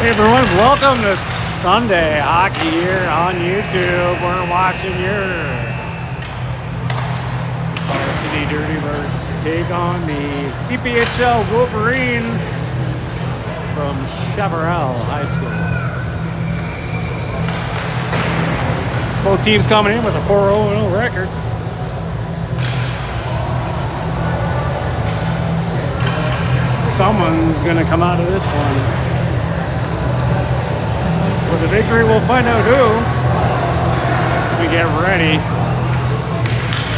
Hey everyone, welcome to Sunday Hockey here on YouTube. We're watching your Varsity Dirty Birds take on the CPHL Wolverines from Chaparral High School. Both teams coming in with a 4-0 record. Someone's going to come out of this one with a victory. We'll find out who as we get ready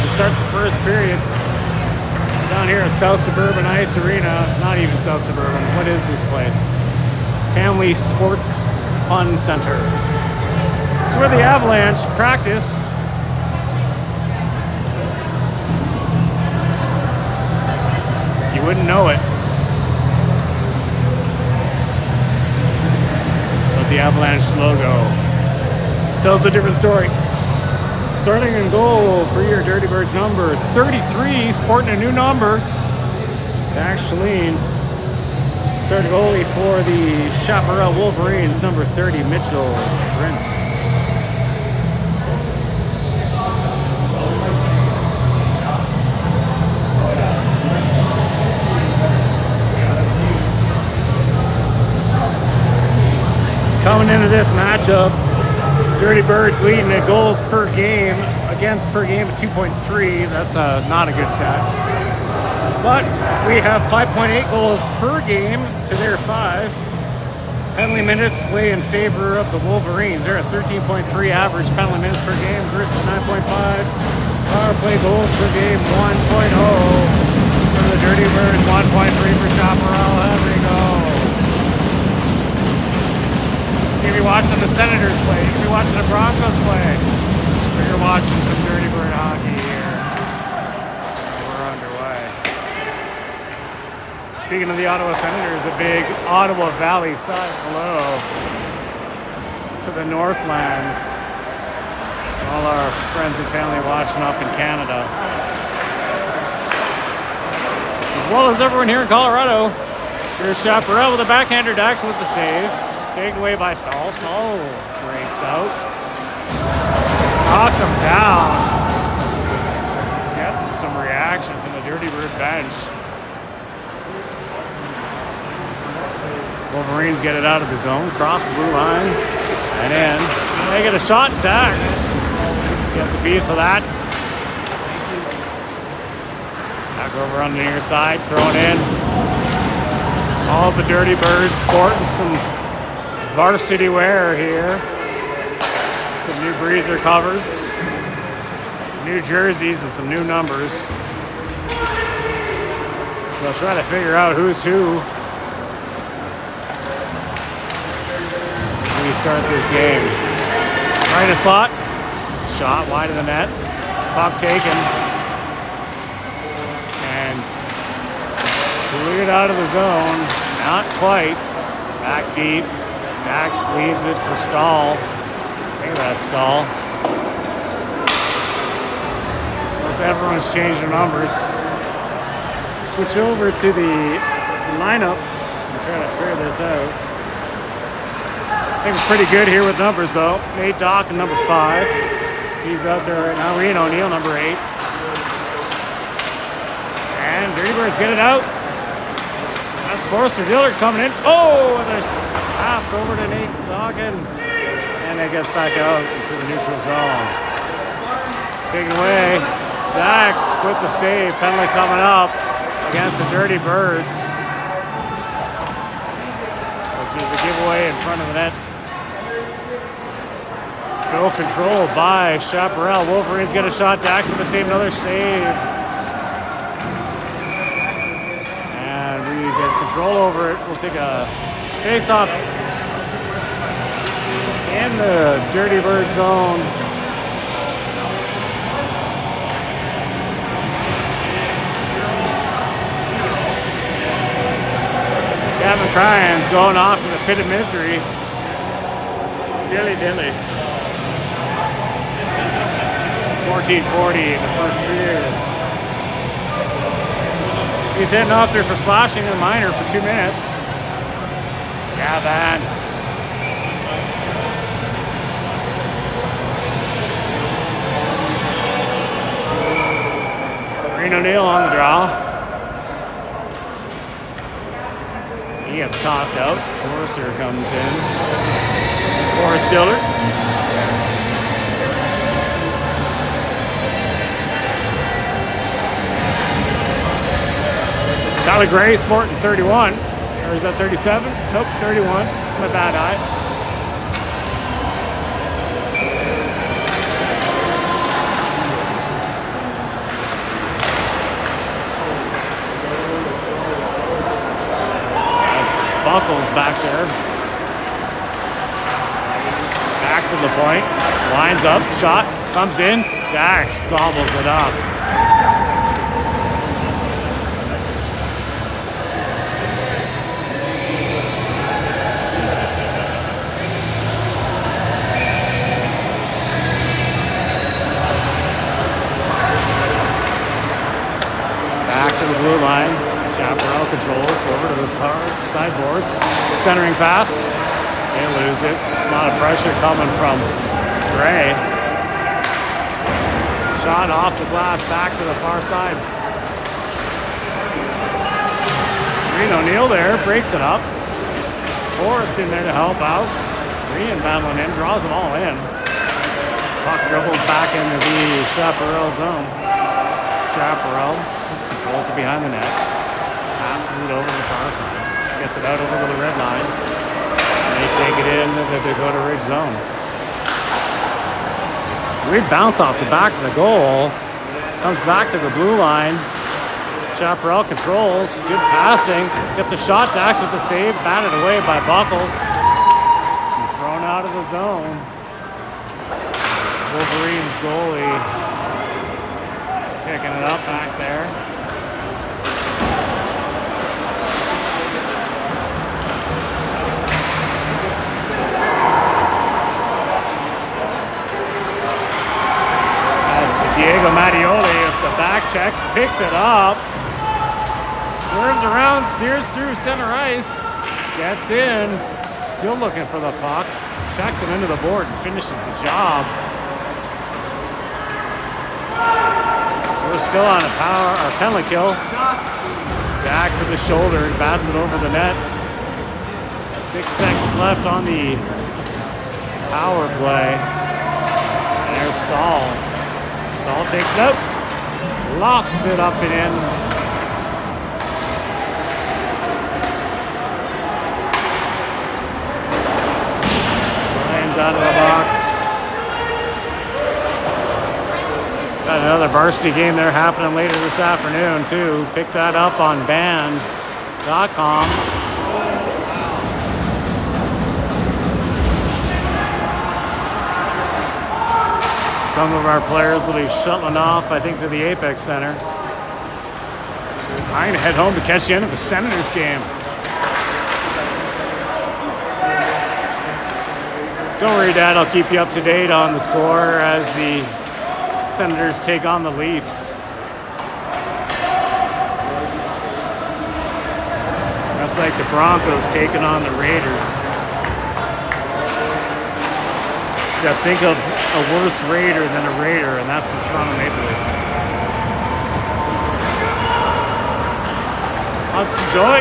to start the first period down here at South Suburban Ice Arena. Not even South Suburban. What is this place? Family Sports Fun Center. This is where the Avalanche practice. You wouldn't know it. The Avalanche logo tells a different story. Starting in goal for your Dirty Birds, number 33, sporting a new number. Dax Shaleen. Starting goalie for the Chaparral Wolverines, number 30, Mitchell Prince. Coming into this matchup, Dirty Birds leading at goals per game, against per game at 2.3. That's not a good stat. But we have 5.8 goals per game to their 5. Penalty minutes way in favor of the Wolverines. They're at 13.3 average penalty minutes per game versus 9.5. Power play goals per game 1.0 for the Dirty Birds, 1.3 for Chaparral. There we go. You could be watching the Senators play. You could be watching the Broncos play. But you're watching some Dirty Bird hockey here. We're underway. Speaking of the Ottawa Senators, a big Ottawa Valley size hello to the Northlands. All our friends and family watching up in Canada. As well as everyone here in Colorado. Here's Chaparral with a backhander. Dax with the save. Taken away by Stahl. Stahl breaks out. Knocks him down. Getting some reaction from the Dirty Bird bench. Wolverines get it out of the zone. Cross the blue line. And in. They get a shot. Dax gets a piece of that. Back over on the near side. Thrown in. All the Dirty Birds sporting some Varsity wear here. Some new breezer covers, some new jerseys, and some new numbers. So I'll try to figure out who's who when we start this game. Right in a slot, shot wide of the net, puck taken, and cleared out of the zone. Not quite. Back deep. Dax leaves it for Stahl. Look at that Stahl. Plus everyone's changed their numbers. Switch over to the lineups and try to figure this out. I think it's pretty good here with numbers though. Nate Dock, number 5. He's out there right now. Ian O'Neill, number 8. And Dirty Birds get it out. That's Forrester Dillard coming in. Oh, and there's pass over to Nate Dawkin, and it gets back out into the neutral zone. Taken away. Dax with the save. Penalty coming up against the Dirty Birds. As there's a giveaway in front of the net. Still controlled by Chaparral. Wolverines get a shot. Dax with the save. Another save. And we get control over it. We'll take a face-off in the Dirty Bird zone. Gavin Cryan's going off to the pit of misery. Dilly dilly. 14:40 in the first period. He's heading off there for sloshing in the minor for 2 minutes. Gavin O'Neill on the draw. He gets tossed out. Forrester comes in. Forrest Dillard. Tyler Gray sporting 31. Or is that 37? Nope, 31. It's my bad eye. Buckles back there. Back to the point. Lines up. Shot. Comes in. Dax gobbles it up. Back to the blue line. Chaparral controls over to the sideboards. Centering pass. They lose it. A lot of pressure coming from Gray. Shot off the glass back to the far side. Green O'Neill there. Breaks it up. Forrest in there to help out. Green battling in. Draws them all in. Puck dribbles back into the Chaparral zone. Chaparral controls it behind the net. Passes it over the far side. Gets it out over to the red line. And they take it into the Dakota Ridge zone. Weird bounce off the back of the goal. Comes back to the blue line. Chaparral controls. Good passing. Gets a shot. Dax with the save. Batted away by Buckles. And thrown out of the zone. Wolverines goalie picking it up back there. Diego Mattioli with the back check, picks it up, swerves around, steers through center ice, gets in, still looking for the puck, checks it into the board and finishes the job. So we're still on a penalty kill. Dax with the shoulder and bats it over the net. 6 seconds left on the power play. And there's Stahl. Stahl takes it out, lofts it up and in. Lands out of the box. Got another varsity game there happening later this afternoon too. Pick that up on band.com. Some of our players will be shuttling off, I think, to the Apex Center. I'm going to head home to catch the end of the Senators game. Don't worry, Dad, I'll keep you up to date on the score as the Senators take on the Leafs. That's like the Broncos taking on the Raiders. Except think of a worse Raider than a Raider, and that's the Toronto Maple Leafs. Hudson Joy.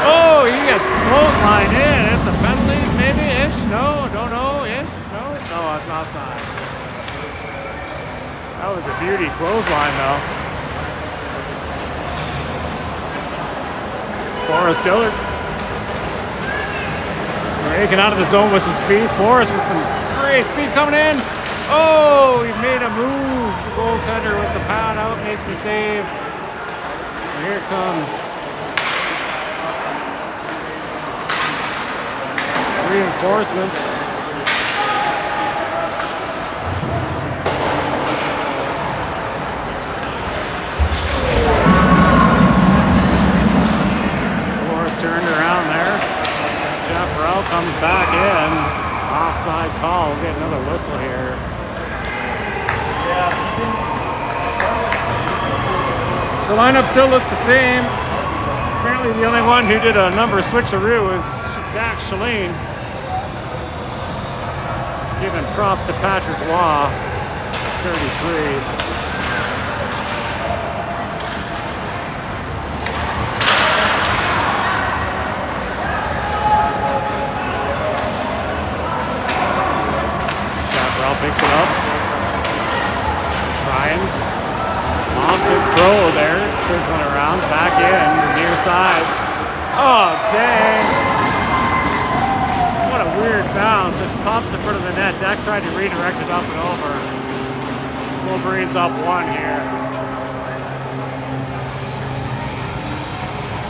Oh, he gets clotheslined in. It's a penalty, maybe-ish. No, don't know. Ish. No, it's not offside. That was a beauty clothesline, though. Forrest Dillard. Breaking out of the zone with some speed. Forrest with some great speed coming in. Oh, he made a move. The goaltender with the pad out makes the save. And here comes reinforcements. Forrest turned around there. Chaparral comes back in. Offside call. We'll get another whistle here. So lineup still looks the same. Apparently the only one who did a number switcheroo is Dax Shalane. Giving props to Patrick Law, 33. Picks it up. Ryan's offset throw there, circling around, back in, the near side. Oh, dang. What a weird bounce. It pops in front of the net. Dex tried to redirect it up and over. Wolverines up 1 here.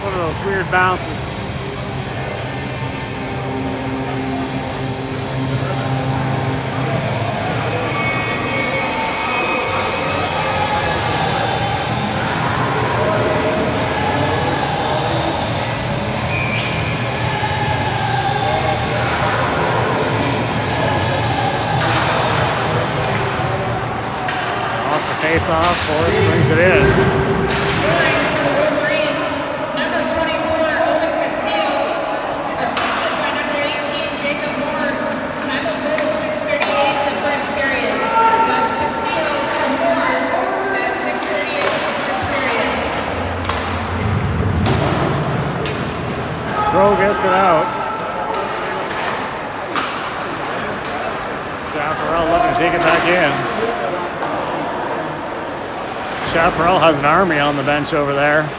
One of those weird bounces. Face off, Forrest brings it in. Wolverines, number 24, Owen Castillo, assisted by number 18, Jacob Moore. Time of goal, 6:38 the first period. That's Castillo from Moore at 6:38 the first period. Throw gets it out. Chaparral looking to take it back in. Chaparral has an army on the bench over there.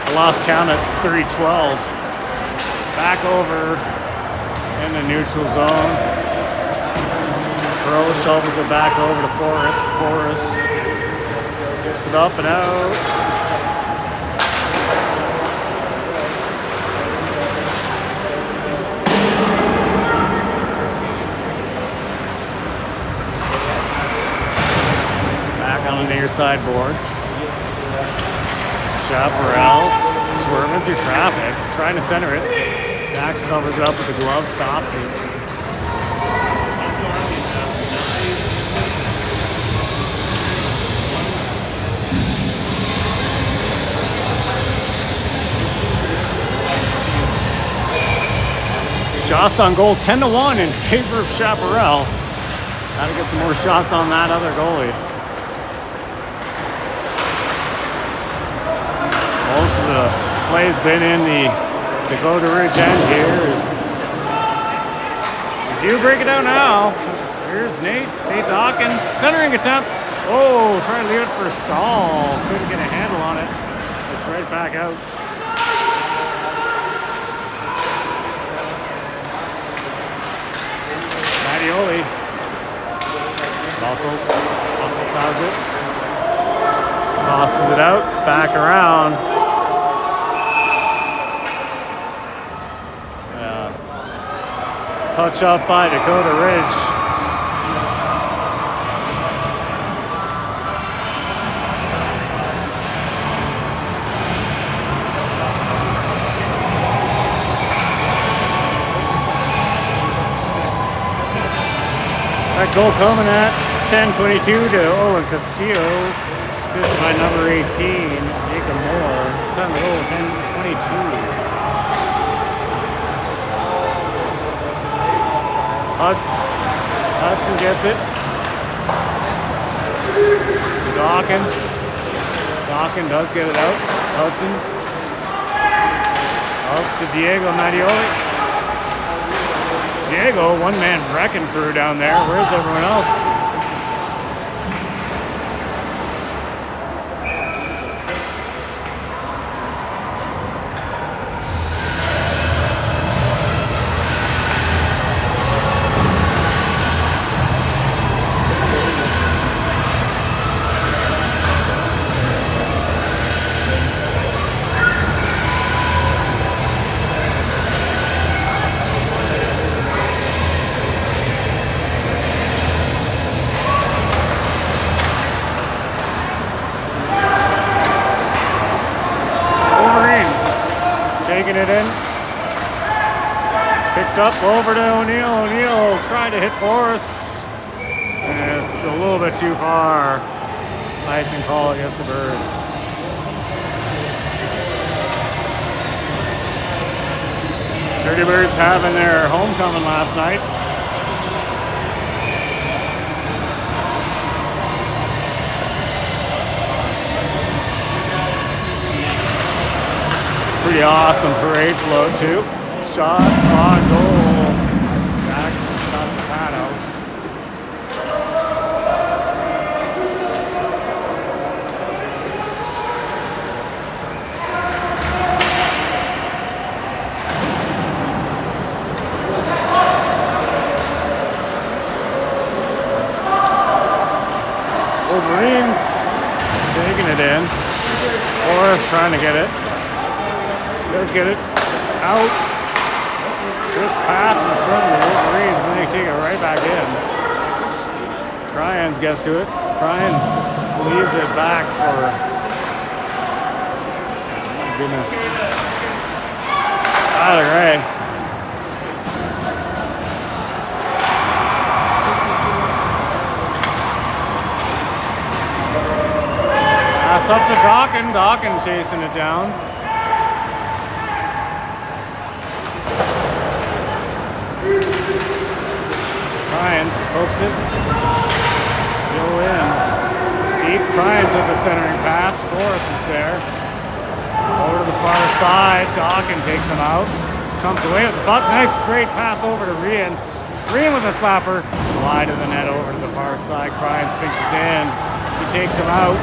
I lost count at 3-12. Back over in the neutral zone. Pro shovels it back over to Forrest. Forrest gets it up and out. On the near side boards. Chaparral swerving through traffic, trying to center it. Dax covers it up with the glove, stops it. Shots on goal 10-1 in favor of Chaparral. Gotta get some more shots on that other goalie. Most of the play's been in the Dakota Ridge end here. We do break it out now. Here's Nate Dawkins, centering attempt. Oh, trying to leave it for a stall. Couldn't get a handle on it. It's right back out. Mattioli. Buckles has it. Tosses it out, back around. Touch up by Dakota Ridge. That goal coming at 10:22 to Owen Castillo, assisted by number 18, Jacob Moore. Time of goal 10:22. Hudson gets it. To Dawkins. Dawkins does get it out. Hudson. Up to Diego Mattioli. Diego, one-man wrecking crew down there. Where's everyone else? Taking it in. Picked up over to O'Neill. O'Neill trying to hit Forrest. And it's a little bit too far. Icing call against the Birds. Dirty Birds having their homecoming last night. Pretty awesome parade float too. Shot on goal. Jackson got the pad out. Wolverines taking it in. Forrest trying to get it. Does get it out. Crisp passes from the Wolverines and they take it right back in. Cryans gets to it. Cryans leaves it back for, oh my goodness, Tyler Gray. Pass up to Dawkin. Dawkin chasing it down. Cryans pokes it. Still in. Deep Cryans with the centering pass. Forrest is there. Over to the far side. Dawkin takes him out. Comes away with the puck. Nice, great pass over to Rian. Rian with a slapper. Wide of the net over to the far side. Cryans pinches in. He takes him out.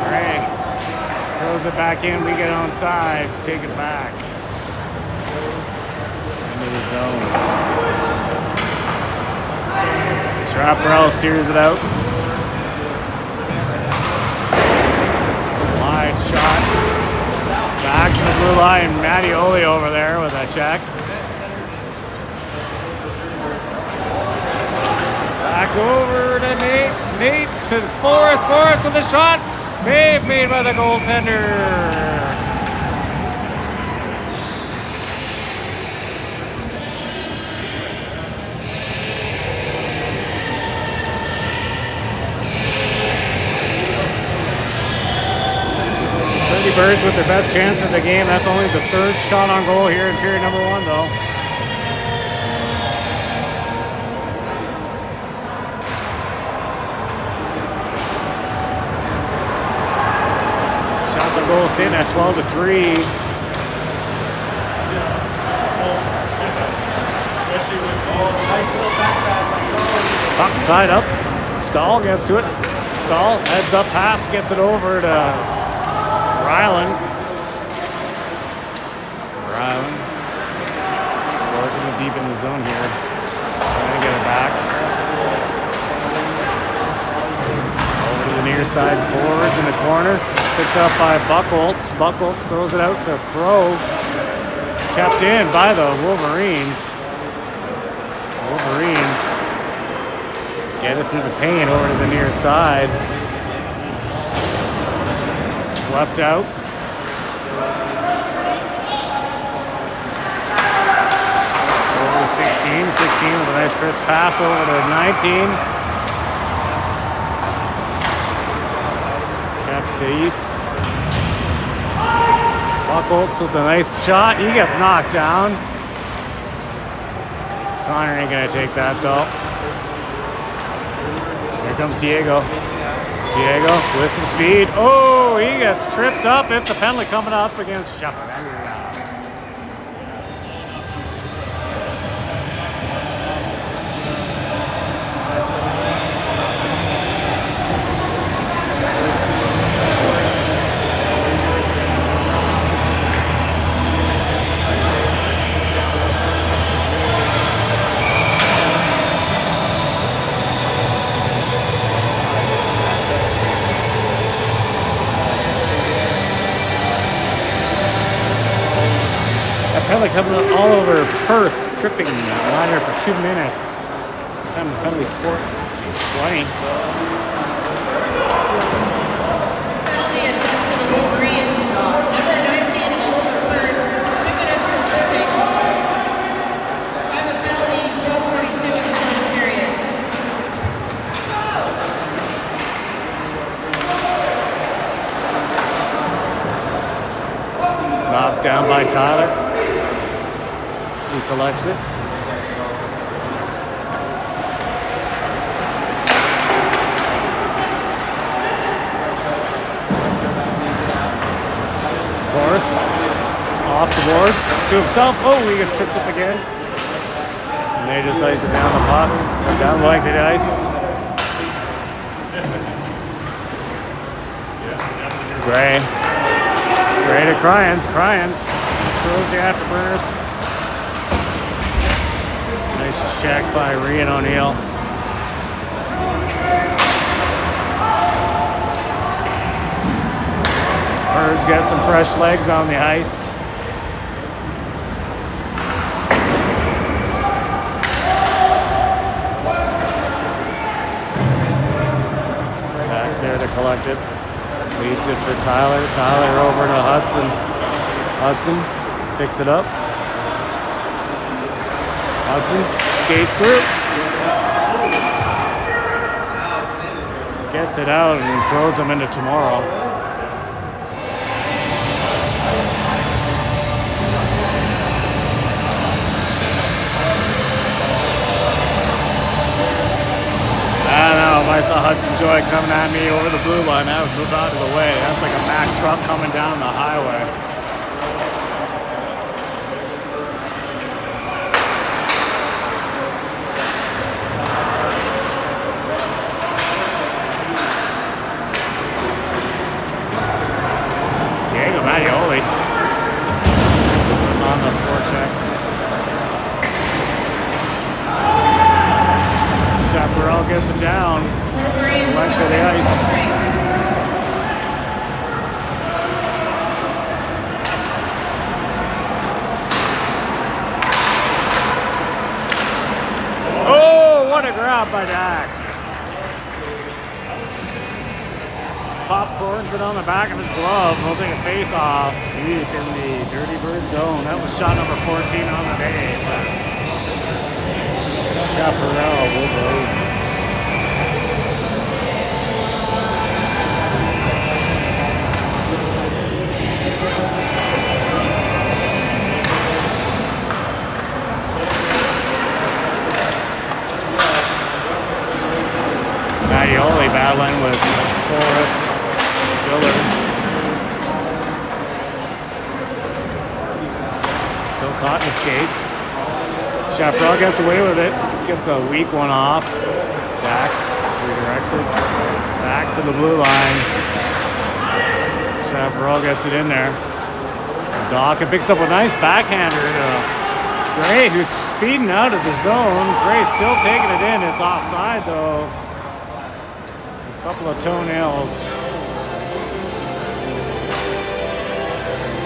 Gray throws it back in. We get onside. Take it back. Into the zone. Chaparral steers it out. Wide shot. Back to the blue line. Matty Ole over there with a check. Back over to Nate. Nate to Forrest. Forrest with a shot. Save made by the goaltender. Birds with their best chance of the game. That's only the third shot on goal here in period number 1, though. Shots on goal sitting at 12-3. Puck tied up. Stahl gets to it. Stahl heads up, pass, gets it over to Ryland. Working deep in the zone here. Trying to get it back. Over to the near side boards in the corner. Picked up by Buchholz. Buchholz throws it out to Crow. Kept in by the Wolverines. Wolverines get it through the paint over to the near side. Swept out. Over to 16. 16 with a nice crisp pass over to 19. Kept deep. Buchholz with a nice shot. He gets knocked down. Connor ain't gonna take that though. Here comes Diego. Diego with some speed. Oh, he gets tripped up. It's a penalty coming up against Chaparral. Penalty coming up all over Perth, tripping liner for 2 minutes. Penalty 4-20. Penalty assessed to the Wolverines. Number 19, Oliver Perth, 2 minutes for tripping. Time of penalty, 12:42 in the first period. Knocked down by Tyler. He collects it. Forrest Off the boards to himself. Oh, he gets tripped up again. And they just ice it down the puck. Down the length of the ice. Gray. Gray to Cryans. Cryans throws the afterburners. Nice check by Ryan O'Neill. Birds get some fresh legs on the ice. Dax there to collect it. Leaves it for Tyler. Tyler over to Hudson. Hudson picks it up. Hudson skates through. Gets it out and throws him into tomorrow. I don't know, if I saw Hudson Joy coming at me over the blue line, I would move out of the way. That's like a Mack truck coming down the highway. Diego Mattioli on the forecheck. Chaparral gets it down. Length of the ice. Oh, what a grab by Dax. Popcorns it on the back of his glove. He'll take a face off deep in the Dirty Bird zone. That was shot number 14 on the day for Chaparral Wolverines. Mattioli battling with Forrest Dillard. Still caught in the skates. Chaparral gets away with it. Gets a weak one off. Dax redirects it back to the blue line. Chaparral gets it in there. Dawkins picks up a nice backhander to Gray, who's speeding out of the zone. Gray still taking it in. It's offside though. A couple of toenails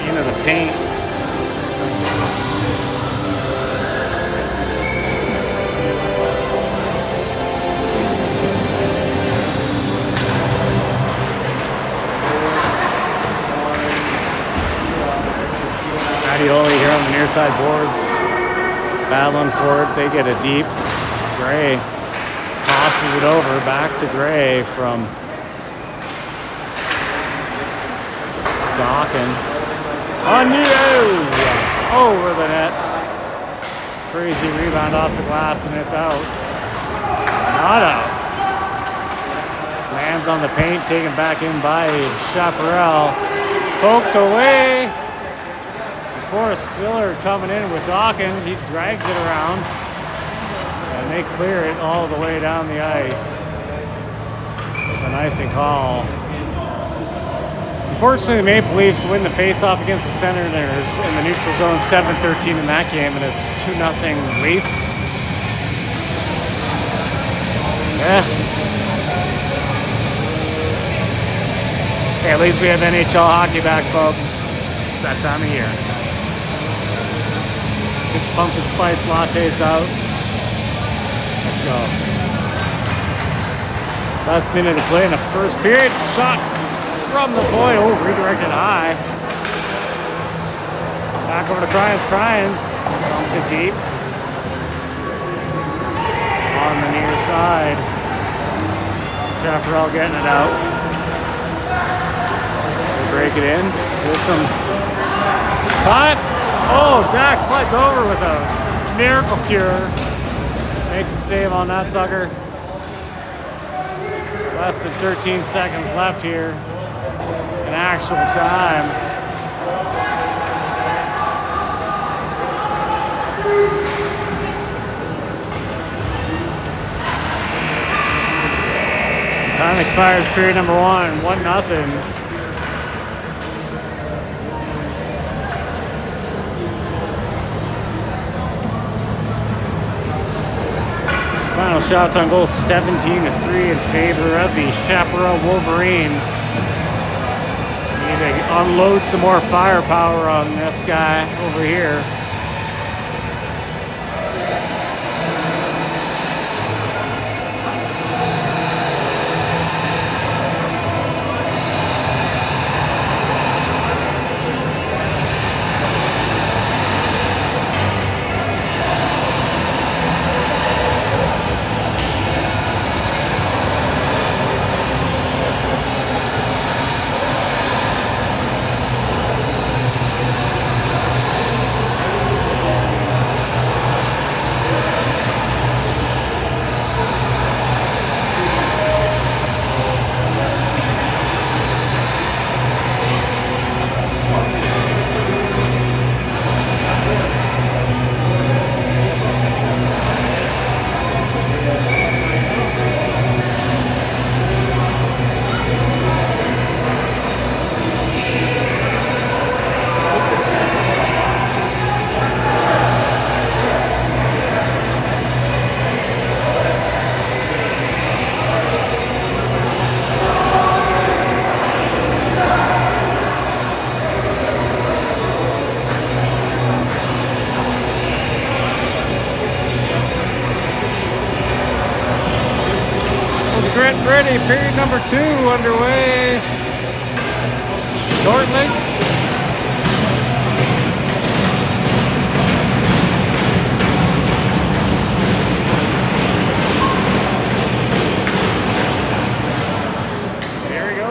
into the paint. Mattioli here on the near side boards, battling for it. They get a deep. Gray tosses it over back to Gray from Dawkins. Over the net. Crazy rebound off the glass and it's out. Not out. Lands on the paint, taken back in by Chaparral. Poked away. Forrest Dillard coming in with Dawkins. He drags it around. And they clear it all the way down the ice. A nice call. Unfortunately, the Maple Leafs win the face-off against the Senators in the neutral zone 7-13 in that game, and it's 2-0 Leafs. Yeah. Hey, at least we have NHL hockey back, folks. It's that time of year. Get the pumpkin spice lattes out. Let's go. Last minute of play in the first period. Shot from the point. Oh, redirected high. Back over to Cryans. Cryans comes it deep. On the near side. Chaparral getting it out. They break it in with some tots. Oh, Dax slides over with a miracle cure. Makes a save on that sucker. Less than 13 seconds left here in actual time. Time expires period number 1, 1-0. Final shots on goal 17-3 in favor of the Chaparral Wolverines. Need to unload some more firepower on this guy over here. Ready, period number 2 underway shortly. There we go.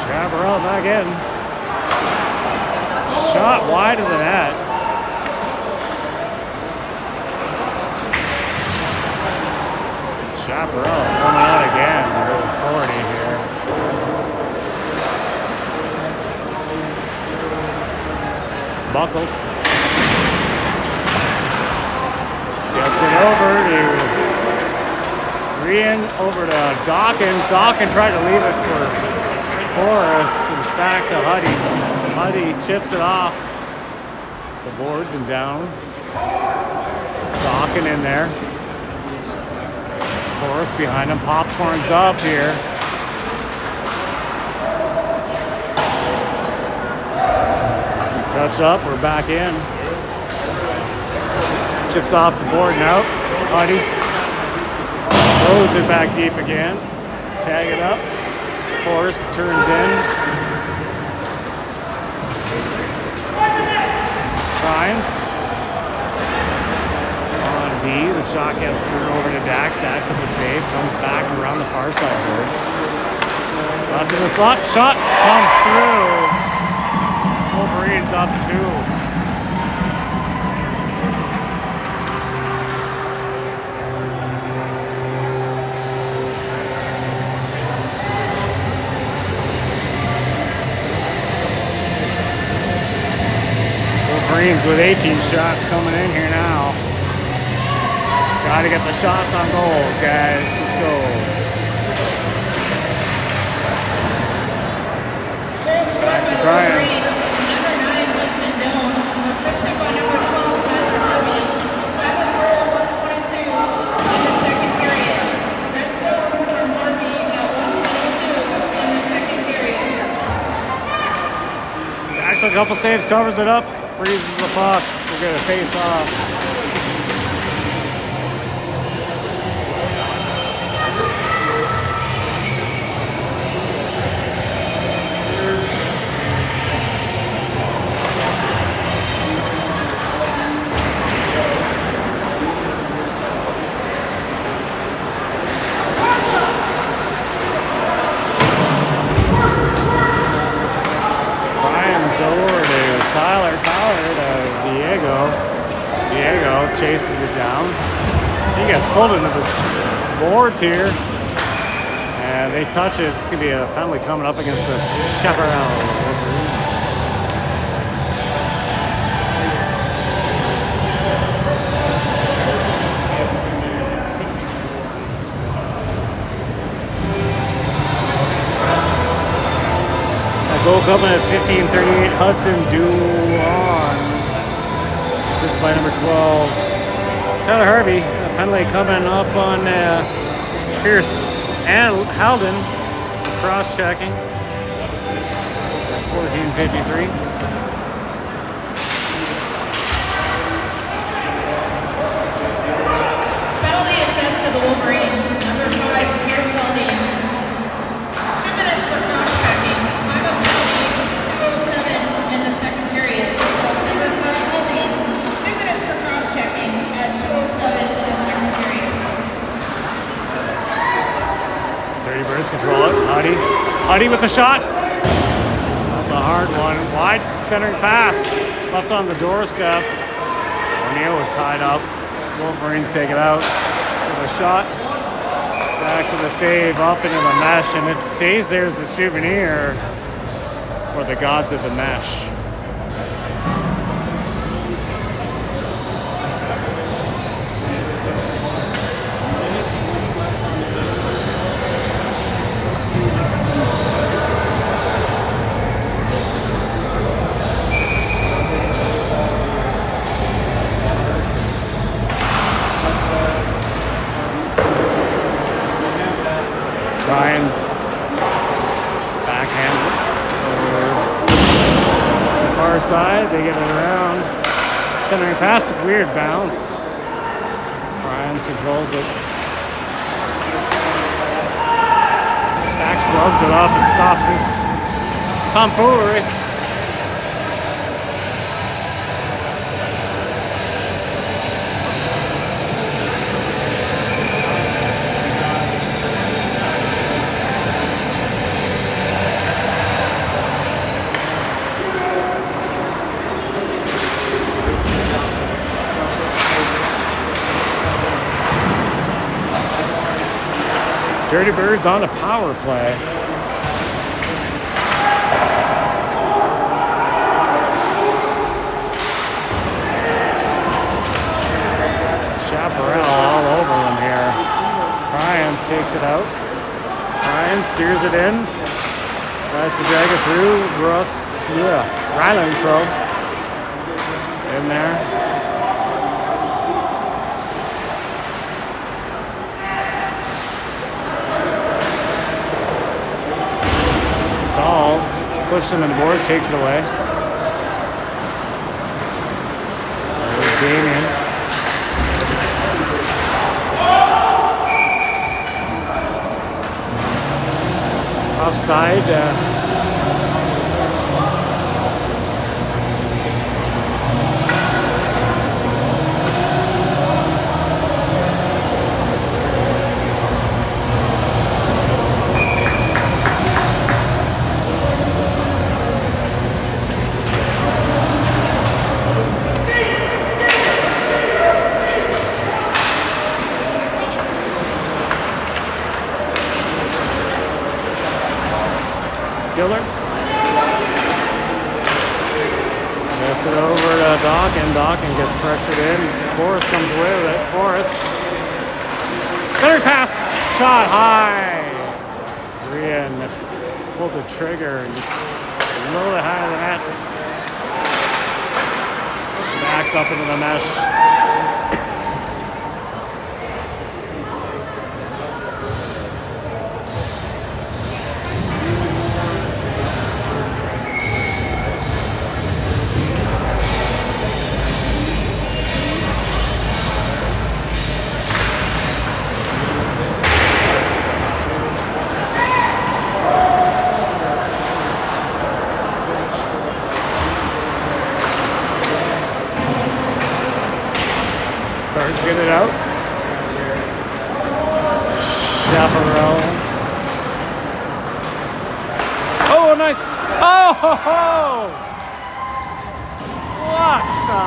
Chaparral back in. Shot wide of the net. Chaparral coming out again with authority here. Buckles gets it over to over to Dawkins tried to leave it for Forrest. It's back to Huddy. Huddy chips it off the boards and down. Dawkins in there. Forrest behind him. Popcorn's up here. Touch up. We're back in. Chips off the board now. Huddy throws it back deep again. Tag it up. Forrest turns in. Finds. D, the shot gets through over to Dax. Dax with the save, comes back around the far side boards. Left in the slot, shot comes through. Wolverines up 2. Wolverines with 18 shots coming in here now. Got to get the shots on goals, guys. Let's go. Back to Grimes. Number 9, Winston Dome. Assisted by number 12, Tyler Harvey. Tyler Pearl, 122 in the second period. That's the order from Harvey at 122 in the second period. Dax with a couple saves, covers it up, freezes the puck. We're going to face off. Tyler to Diego chases it down. He gets pulled into the boards here. And they touch it. It's going to be a penalty coming up against the Chaparral. Clubman at 15:38. Hudson Dulon. Assist by number 12. Tyler Harvey. Penalty coming up on Pierce and Halden. Cross-checking. 14:53. Penalty assessed to the Wolverines. Number 5, Pierce Haldane. 2 minutes for cross-checking. Time of penalty, 2:07 in the second period. Plus number 5, Haldane. 2 minutes for cross-checking at 2:07 in the second period. Dirty Birds control it. Huddy with the shot. That's a hard one. Wide centering pass. Left on the doorstep. O'Neill was tied up. Wolverines take it out. With a shot. Back to the save up into the mesh, and it stays there as a souvenir for the gods of the mesh. Ryan's backhands it over the far side. They get it around. Centering pass, weird bounce. Ryan's controls it. Dax gloves it up and stops this tomfoolery. Dirty Birds on a power play. Chaparral all over them here. Ryans takes it out. Ryan steers it in. Tries to drag it through. Ryland Crow in there. Pushes him in the boards, takes it away. There's Damien. Offside. Diller gets it over to Dawkin. Dawkin gets pressured in. Forrest comes away with it. Forrest. Center pass. Shot high. Brian pulled the trigger and just a little bit higher than that. Backs up into the mesh. Birds get it out. Chaparral. Oh, nice. Oh, ho, ho. What the?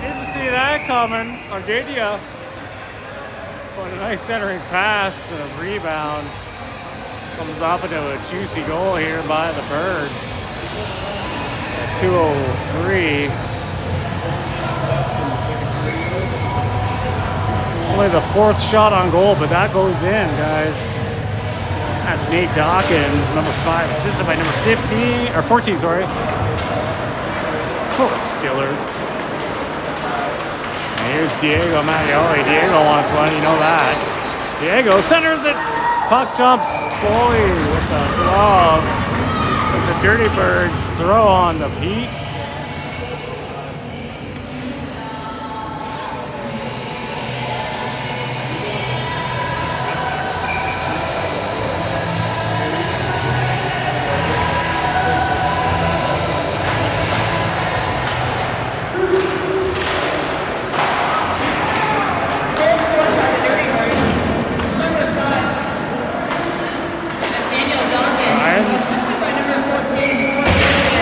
Didn't see that coming, or did ya? But a nice centering pass and a rebound. Comes up into a juicy goal here by the Birds. At 2:03. Only the fourth shot on goal, but that goes in, guys. pass. Nate Dawkins, number 5, assisted by number 15 or 14. Sorry, Full Stiller. And here's Diego Mattioli. Diego wants one, you know that. Diego centers it. Puck jumps Foley with the glove as the Dirty Birds throw on the Pete.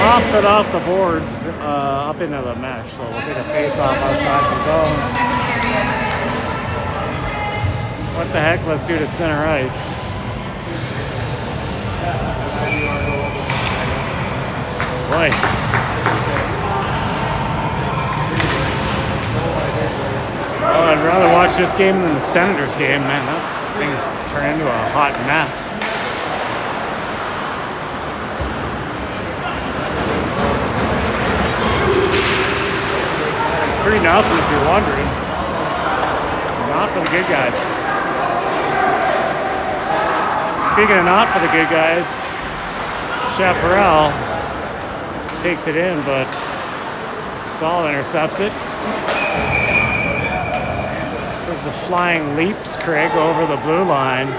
Offset off the boards up into the mesh, so we'll take a face off outside the zone. What the heck? Let's do it at center ice. Boy. Oh, I'd rather watch this game than the Senators game, man. That's things turn into a hot mess. 3-0 if you're wondering. Not for the good guys. Speaking of not for the good guys, Chaparral takes it in, but Stahl intercepts it. There's the flying leaps, Craig, over the blue line.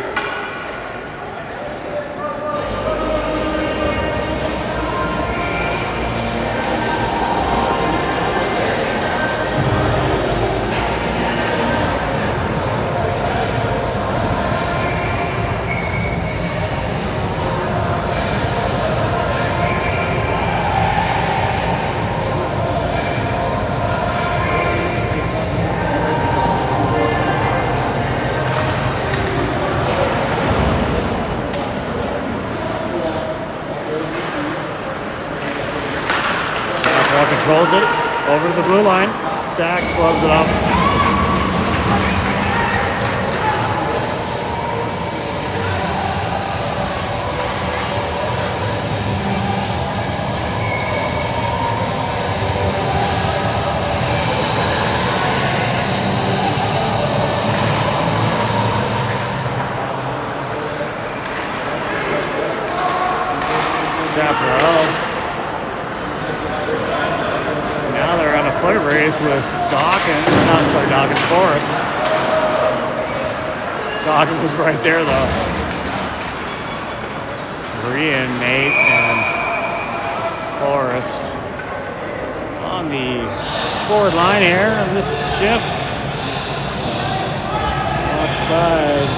Controls it over the blue line. Dax gloves it up. Chaparral. Foot race with Dawkins, Forrest. Dawkins was right there though. Brian, Nate, and Forrest on the forward line here of this shift. Outside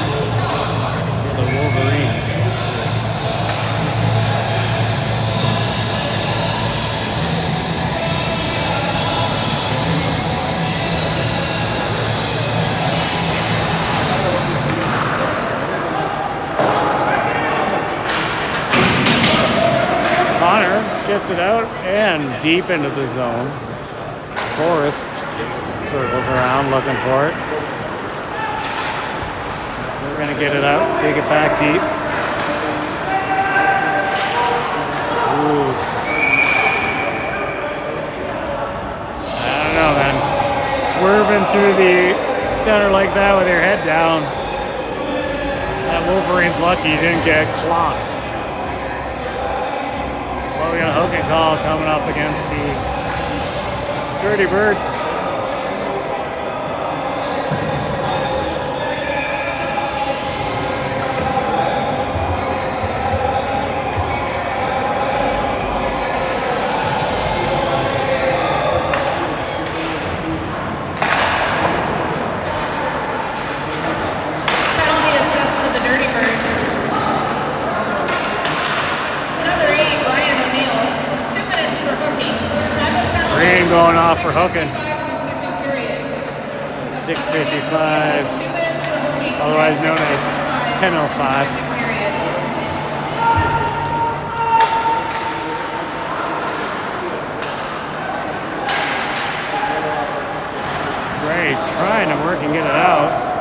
for the Wolverines. Gets it out and deep into the zone. Forrest circles around looking for it. We're going to get it out, take it back deep. Ooh. I don't know, man. Swerving through the center like that with your head down. That Wolverine's lucky he didn't get clocked. We got a hooking call coming up against the Dirty Birds. Penalty assessed to the Dirty Birds. Number 8, Ryan O'Neill. 2 minutes for hooking. Green going off for hooking. 6:55, 2 minutes for hooking. otherwise known as 10:05. Great, trying to work and get it out.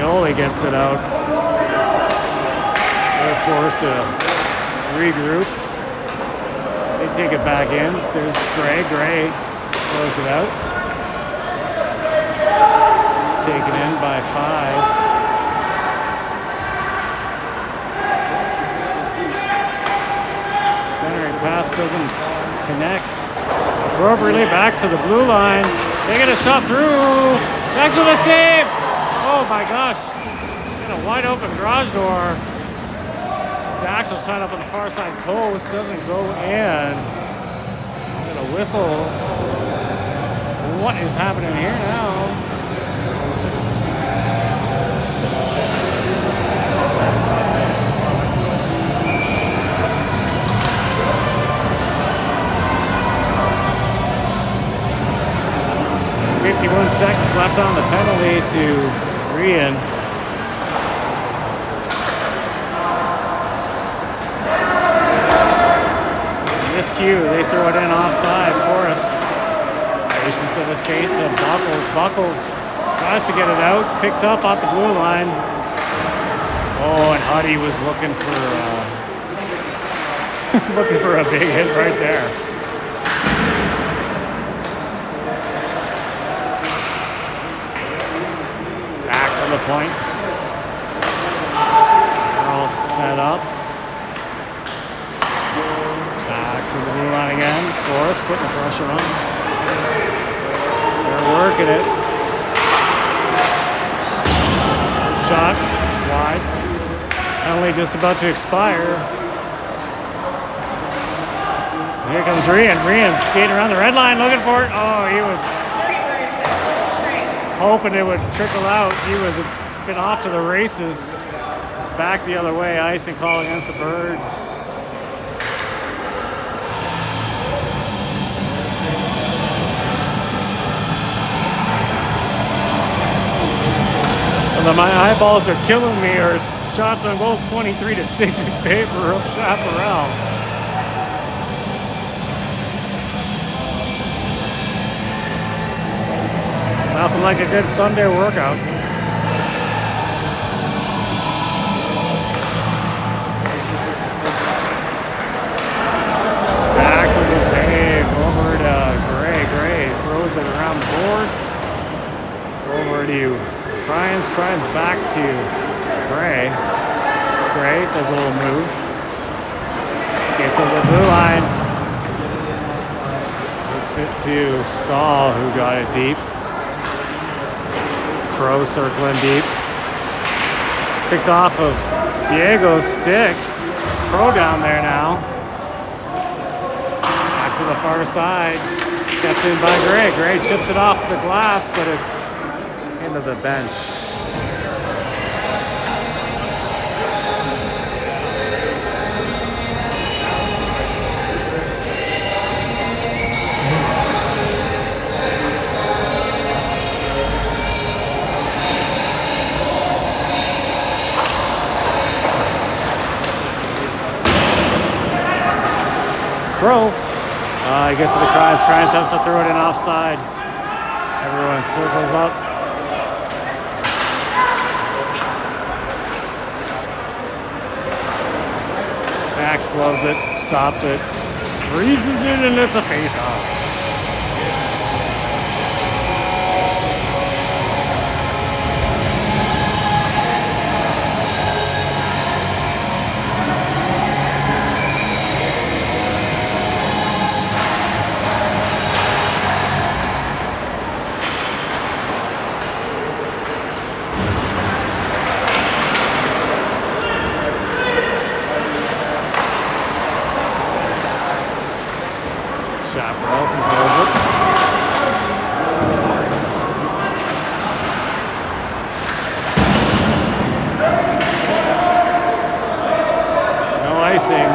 Pioli gets it out. They're forced to regroup. They take it back in. There's Gray. Gray throws it out. Taken in by 5. Centering pass doesn't connect appropriately. Back to the blue line. They get a shot through. Next with a save. Oh my gosh. In a wide open garage door. Dax was tied up on the far side post. Doesn't go in. Get a whistle. What is happening here now? Seconds left on the penalty to Rian. Miscue, they throw it in offside. Forrest. Patience of a Saint to Buckles. Buckles tries to get it out. Picked up off the blue line. Oh, and Huddy was looking for a big hit right there. The point. They're all set up. Back to the blue line again. Forrest putting the pressure on. They're working it. Shot wide. Penalty just about to expire. Here comes Rian. Rian skating around the red line looking for it. Oh, he was hoping it would trickle out. He was a bit off to the races. It's back the other way. Icing call against the Birds. Although my eyeballs are killing me, or it's shots on goal 23-6 in favor of Chaparral. Nothing like a good Sunday workout. Max with the save over to Gray. Gray throws it around the boards. Over to Cryans. Cryans back to Gray. Gray does a little move. Skates over the blue line. Takes it to Stahl, who got it deep. Crow circling deep. Picked off of Diego's stick. Crow down there now. Back to the far side. Kept in by Gray. Gray chips it off the glass, but it's into the bench. Crow. He gets to the Cryans. Cryans has to throw it in offside. Everyone circles up. Max gloves it, stops it, freezes it, and it's a face-off. Chaparral controls it. No icing.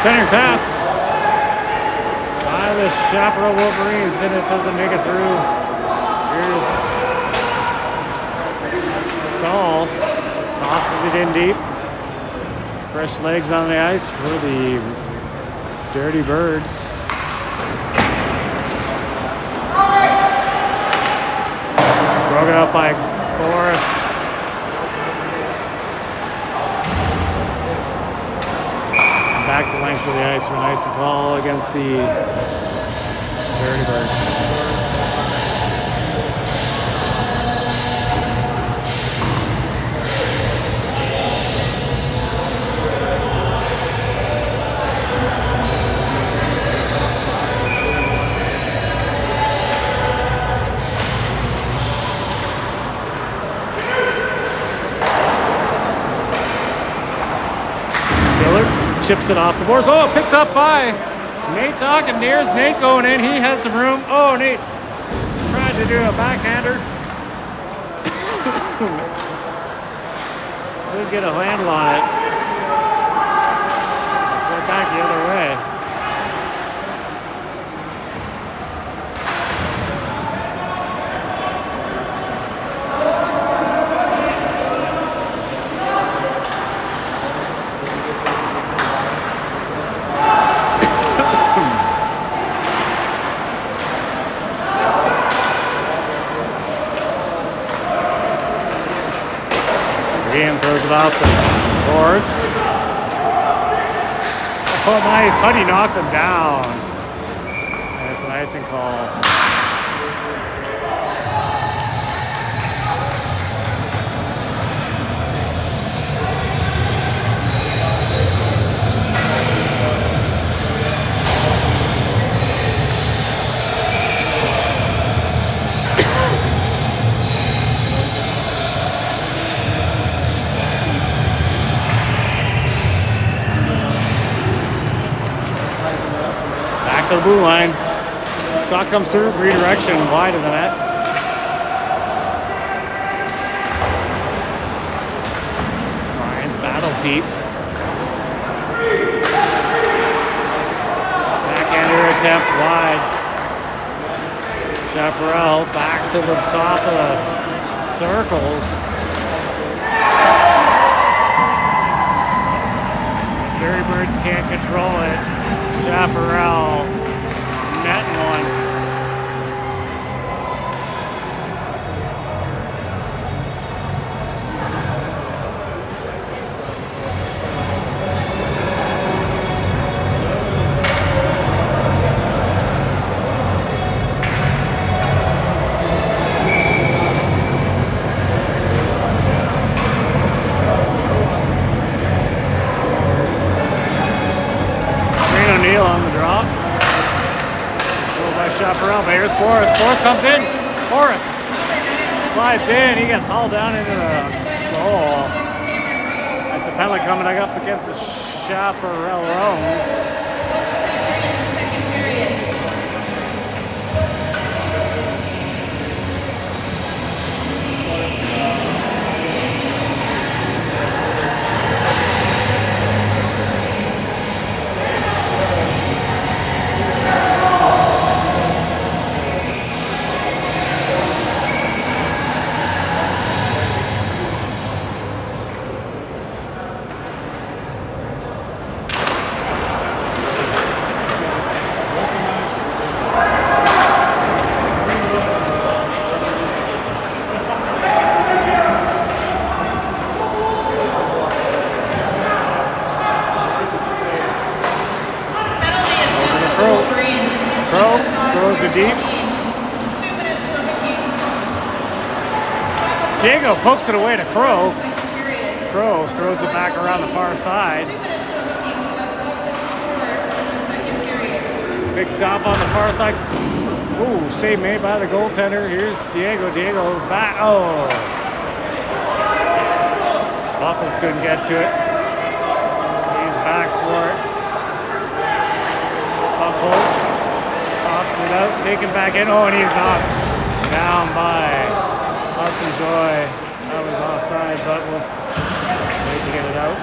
Center pass. The Chaparral Wolverines, and it doesn't make it through. Here's stall. Tosses it in deep. Fresh legs on the ice for the Dirty Birds. Broken up by Forrest. Back to length of the ice for a nice call against the Dirty Birds. Chips it off the boards. Oh, picked up by Nate Talkin. Here's Nate going in. He has some room. Oh, Nate tried to do a backhander. Couldn't get a handle on it. It's right back the other way. Throws it off the boards. Oh, nice. Huddy knocks him down. And it's an icing call. To the blue line. Shot comes through, redirection, wide of the net. Ryan's battles deep. Backhander attempt wide. Chaparral back to the top of the circles. Dirty Birds can't control it. Chaparral netting one. On the drop. By Chaparral, but here's Forrest. Forrest comes in. Forrest slides in. He gets hauled down into the goal. That's a penalty coming up against the Chaparral Roans. Throws it deep. Diego pokes it away to Crow. Crow throws it back around the far side. Big dump on the far side. Ooh, save made by the goaltender. Here's Diego. Diego back. Oh. Buckles couldn't get to it. He's back for it. Buckles. Tosses it out, taken back in. Oh, and he's knocked down by Hudson Joy. That was offside, but we'll just wait to get it out.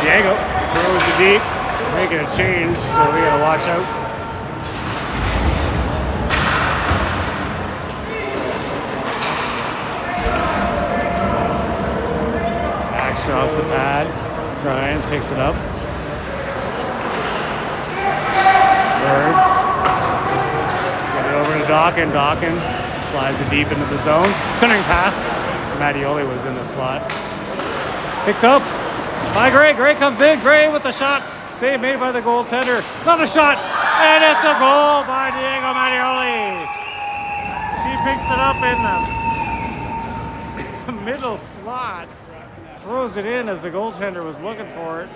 Diego throws it deep, making a change, so we gotta watch out. drops the pad. Grimes picks it up. Birds. Get it over to Dawkin. Dawkin slides it deep into the zone. Centering pass. Mattioli was in the slot. Picked up by Gray. Gray comes in. Gray with the shot. Save made by the goaltender. Another shot. And it's a goal by Diego Mattioli. He picks it up in the middle slot. Throws it in as the goaltender was looking for it.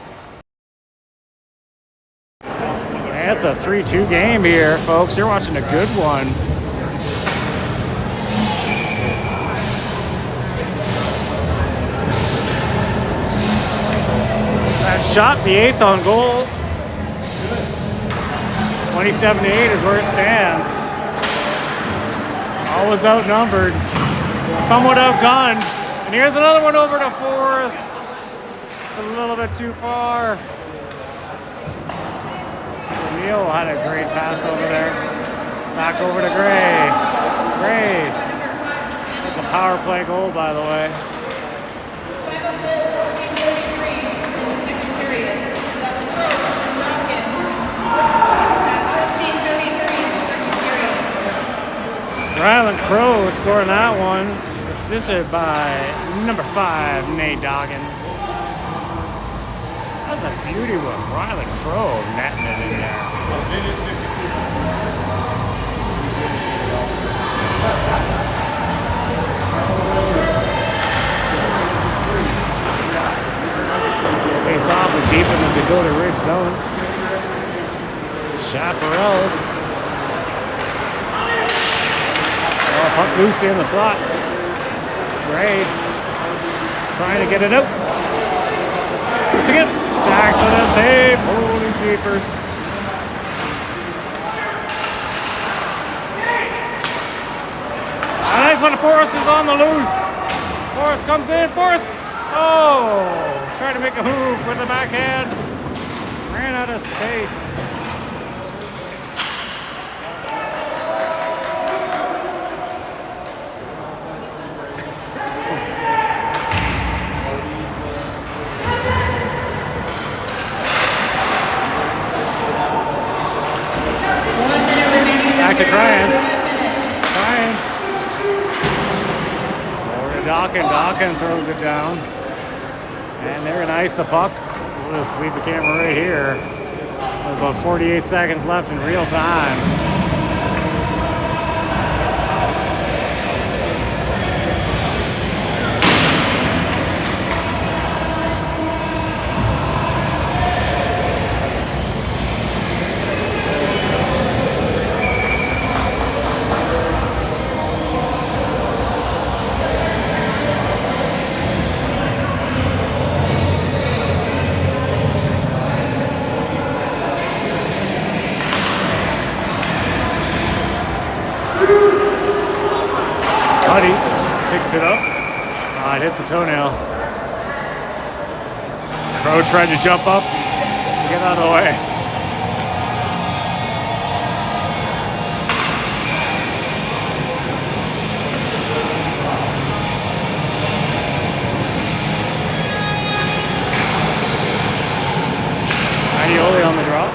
And it's a 3-2 game here, folks. You're watching a good one. That shot, the 8th on goal. 27-8 is where it stands. Always outnumbered, somewhat outgunned. And here's another one over to Forrest. Just a little bit too far. Neal had a great pass over there. Back over to Gray. Gray. That's a power play goal, by the way. Ryland Crowe scoring that one, assisted by number 5, Nate Dawkins. That's a beauty with Ryland Crowe netting it in there. Face off was deep in the Dakota Ridge zone. Chaparral. Puck loose in the slot. Gray trying to get it out. Loose again. Dax with a save. Holy jeepers. A nice one. Forrest is on the loose. Forrest comes in. Forrest. Oh, trying to make a hoop with the backhand. Ran out of space. Back to Cryans. Cryans. Over to Dawkin. Dawkin throws it down. And they're going to ice the puck. We'll just leave the camera right here. With about 48 seconds left in real time. Picks it up. It hits a toenail. Crowe tried to jump up. Get out of the way. Mattioli on the drop.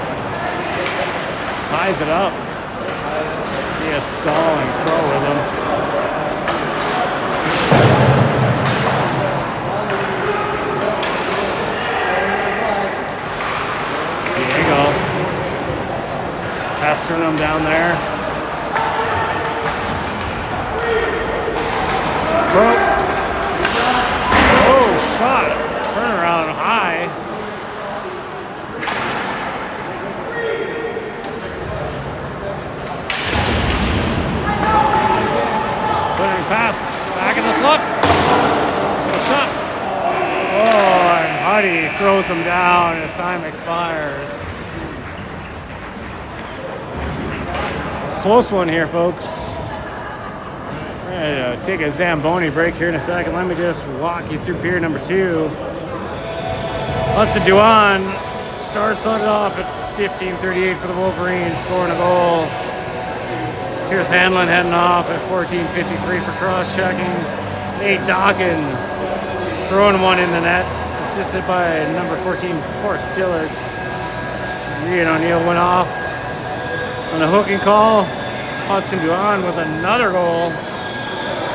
Ties it up. He has Stahl and Crowe with him. Pestering down there. Crowe. Oh, shot. Turnaround high. Flittering pass. Back in the slot. Shot. Oh, and Huddy throws him down as time expires. Close one here, folks. We're going to take a Zamboni break here in a second. Let me just walk you through period number 2. Hudson Duan starts on it off at 15:38 for the Wolverines, scoring a goal. Here's Hanlon heading off at 14:53 for cross-checking. Nate Dawkin throwing one in the net. assisted by number 14, Forrest Dillard. Ian O'Neill went off on a hooking call. Hudson Duan with another goal.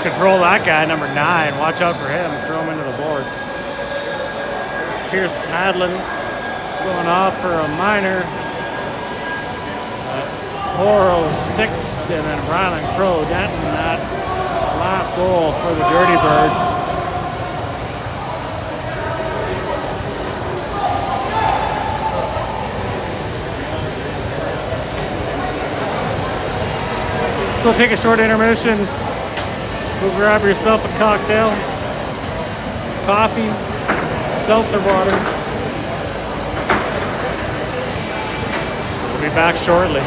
Control that guy, number 9. Watch out for him. Throw him into the boards. Pierce Hadlin going off for a minor. 4:06, and then Rylan Crow Denton, that last goal for the Dirty Birds. So take a short intermission. Go grab yourself a cocktail, coffee, seltzer water. We'll be back shortly.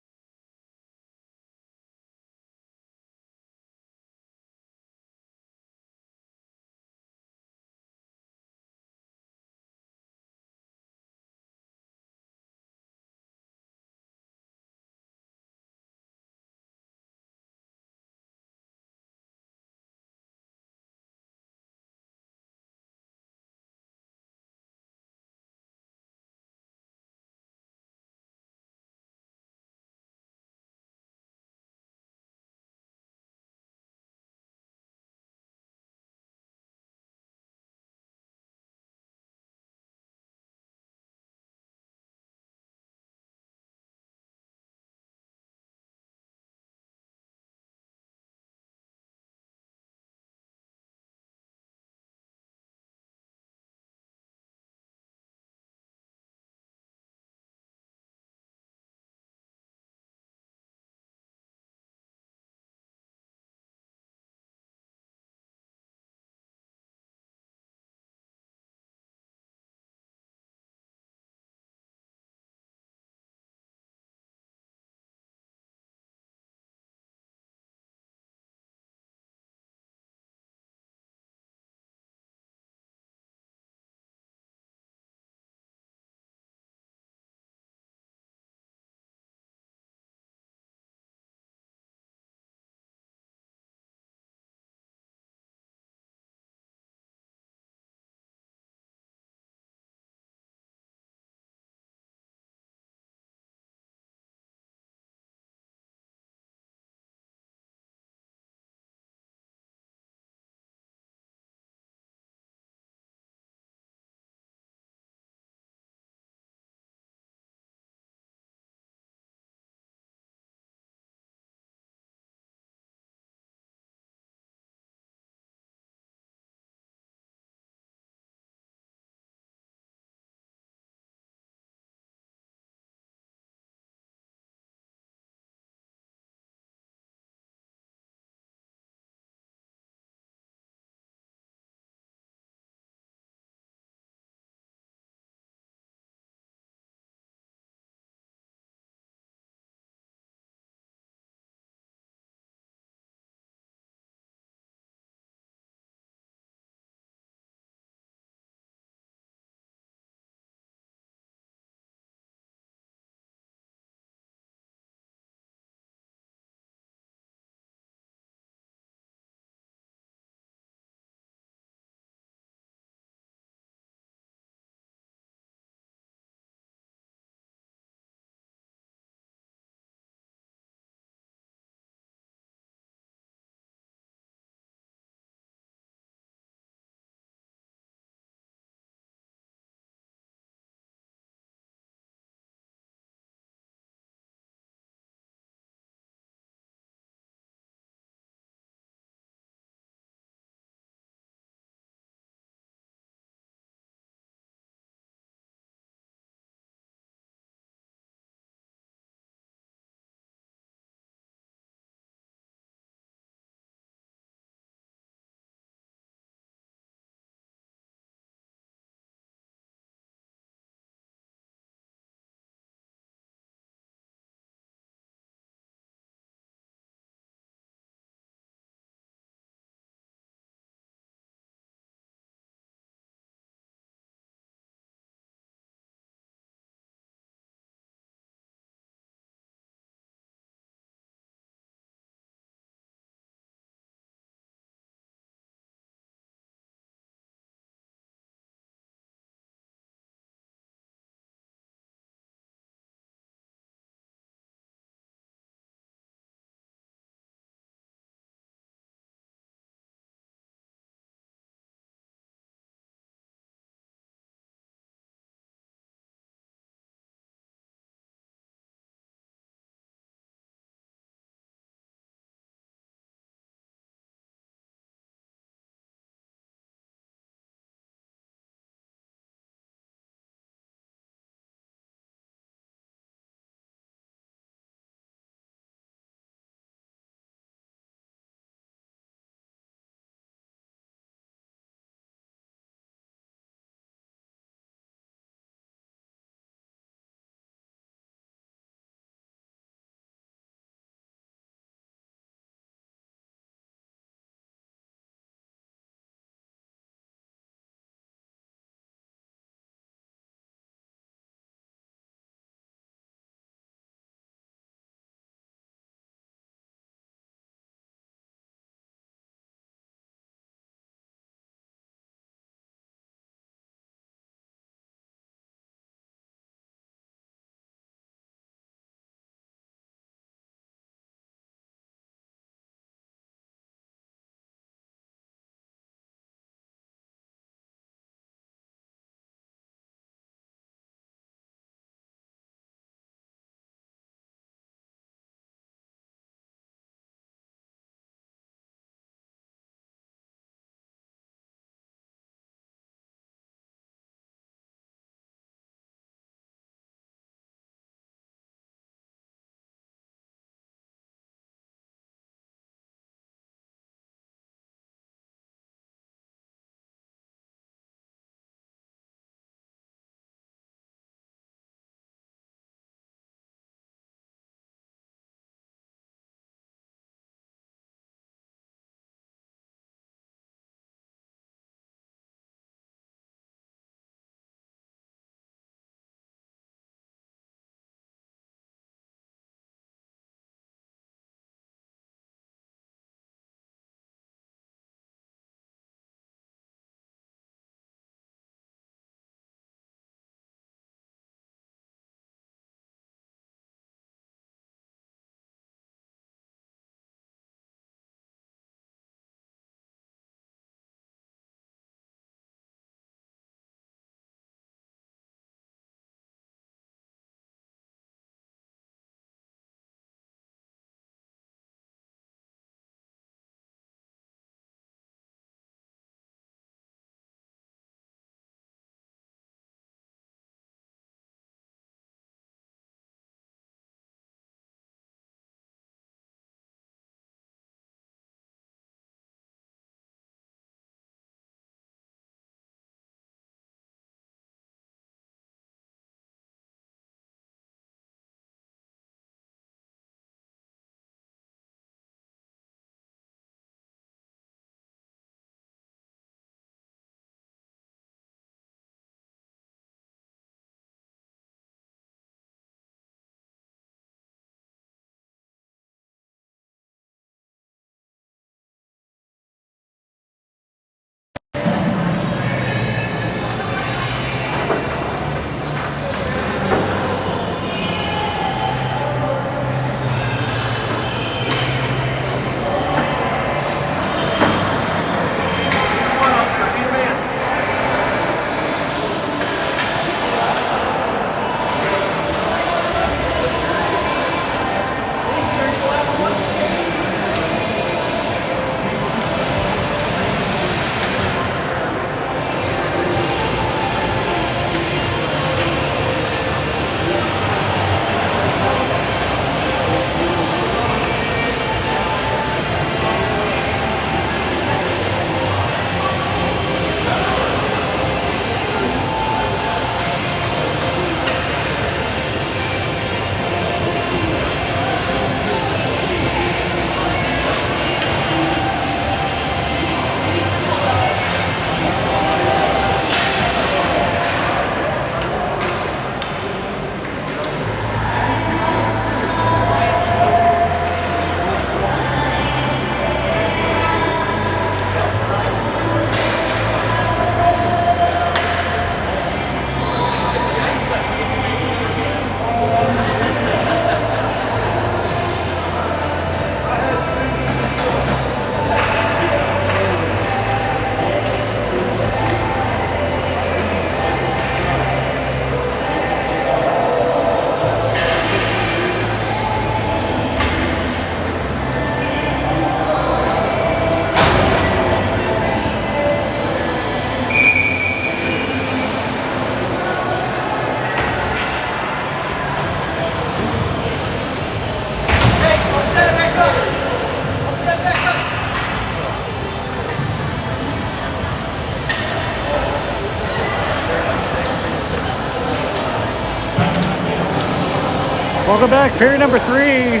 Welcome back, period number 3.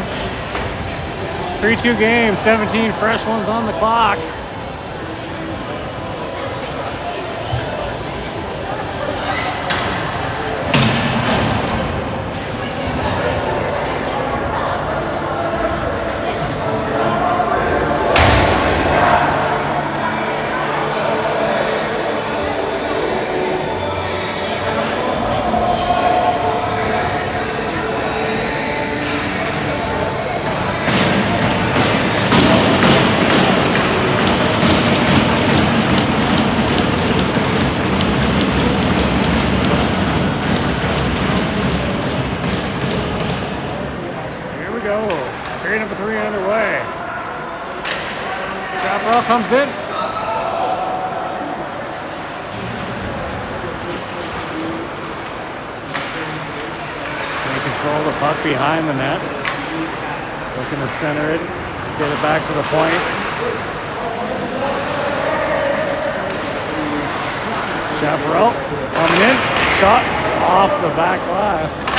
3-2 game, 17 fresh ones on the clock. Period number 3 underway. Chaparral comes in. They control the puck behind the net. Looking to center it, get it back to the point. Chaparral coming in, shot off the back glass.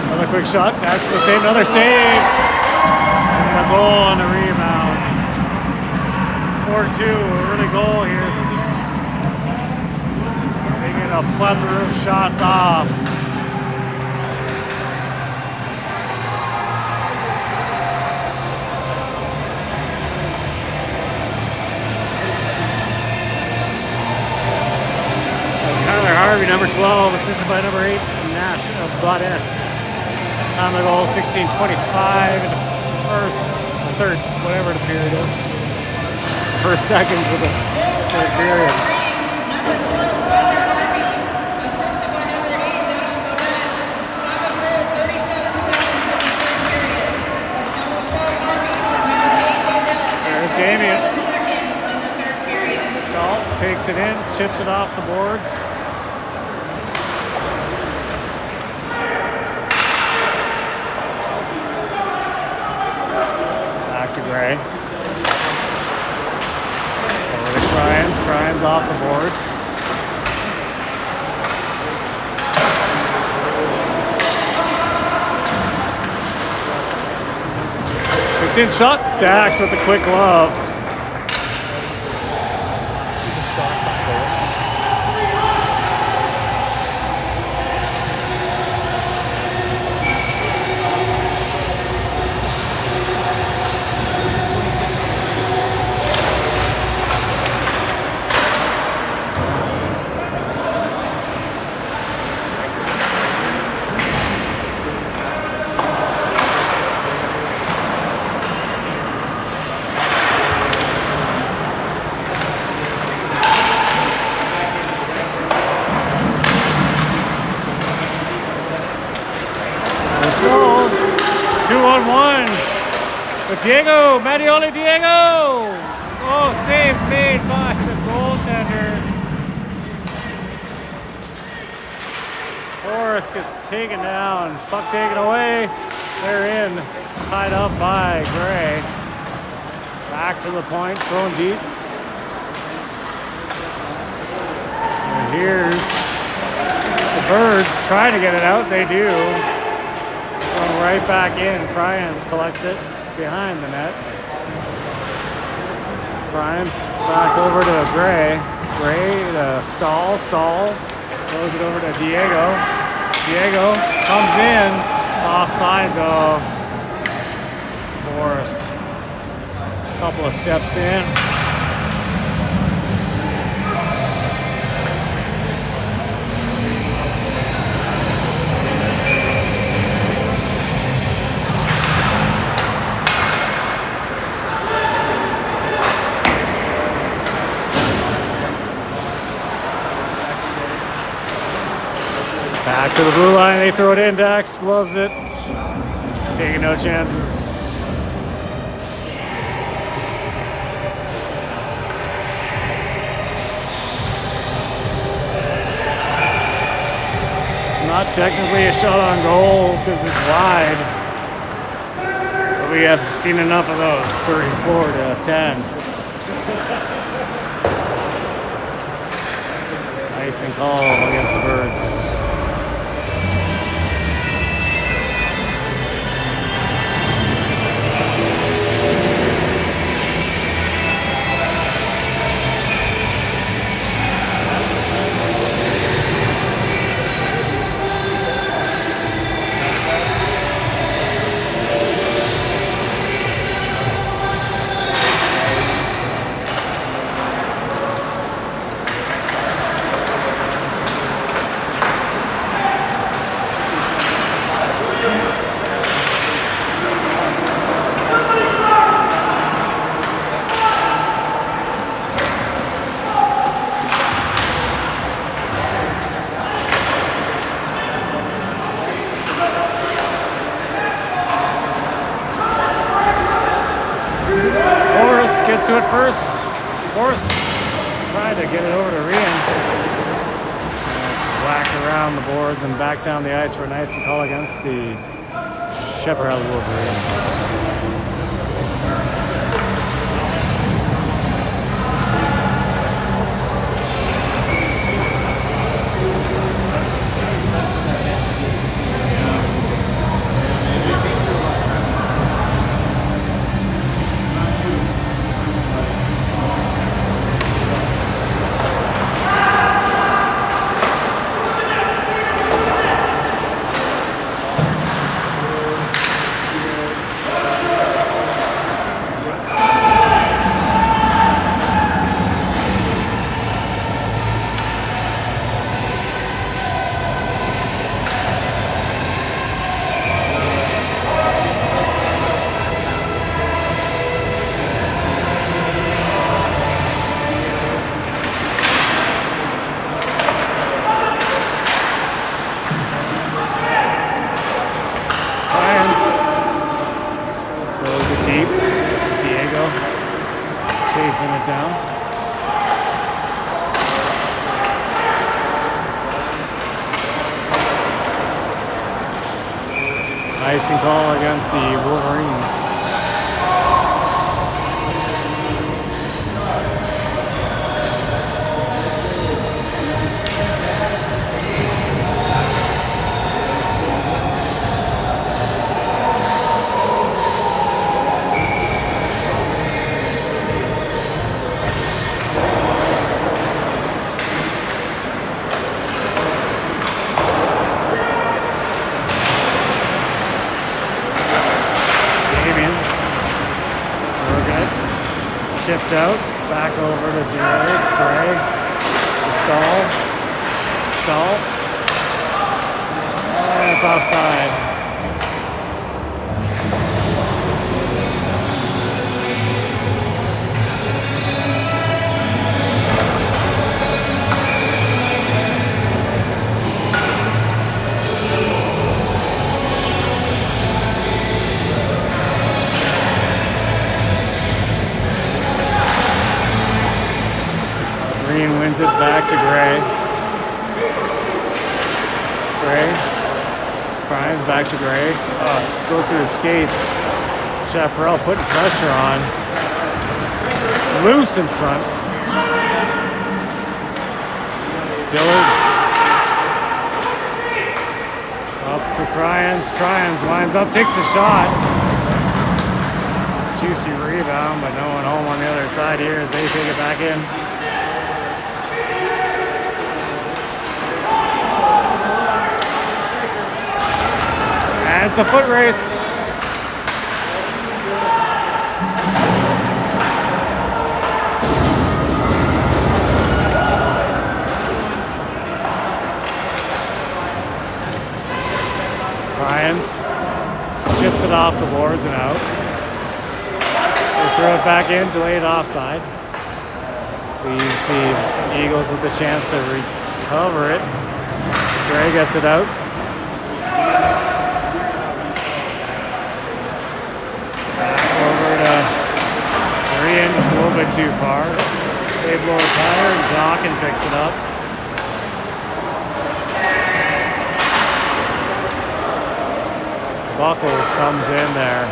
Another quick shot, Dax for the save, another save. And a goal on the rebound. 4-2, a early goal here. Taking a plethora of shots off. Tyler Harvey, number 12, assisted by number 8, Nash Baudette. On the goal, 16:25 in the first, or third, whatever the period is. First seconds of the third period. Number 12, Tyler Harvey, assisted by number 8, Nash Baudette. Time of goal, 37 seconds in the third period. That's number 12, Harvey, from number 8, Baudette. There's Damien. 37 seconds in the third period. Stahl takes it in, chips it off the boards. To Gray. Over to Cryans. Cryans off the boards. Kicked in shot. Dax with the quick glove. Stall. 2-on-1. But Diego, Mattioli Diego. Oh, save made by the goaltender. Forrest gets taken down. Puck taken away. They're in. Tied up by Gray. Back to the point, thrown deep. And here's the Birds trying to get it out. They do. Going right back in. Cryans collects it behind the net. Cryans back over to Gray. Gray to Stahl. Stahl throws it over to Diego. Diego comes in. It's offside though. It's Forrest. A couple of steps in. Back to the blue line, they throw it in, Dax gloves it. Taking no chances. Not technically a shot on goal because it's wide. But we have seen enough of those, 34-10. Icing call against the Birds. gets to it first. Forrest tried to get it over to Rian. It's whacked around the boards and back down the ice for an icing call against the Chaparral Wolverines. Chasing it down. Icing call against the Wolverines. Chipped out, back over to Gray, to Stahl, and it's offside. Wins it back to Gray. Brian's back to Gray. Goes through his skates. Chaparral putting pressure on. It's loose in front. Dillard. Up to Cryans. Cryans winds up, takes a shot. Juicy rebound, but no one home on the other side here as they take it back in. It's a foot race. Ryans chips it off the boards and out. They throw it back in, delayed offside. Leaves the Eagles with the chance to recover it. Gray gets it out. Just a little bit too far. They blow a tire and Dawkins picks it up. Buckles comes in there,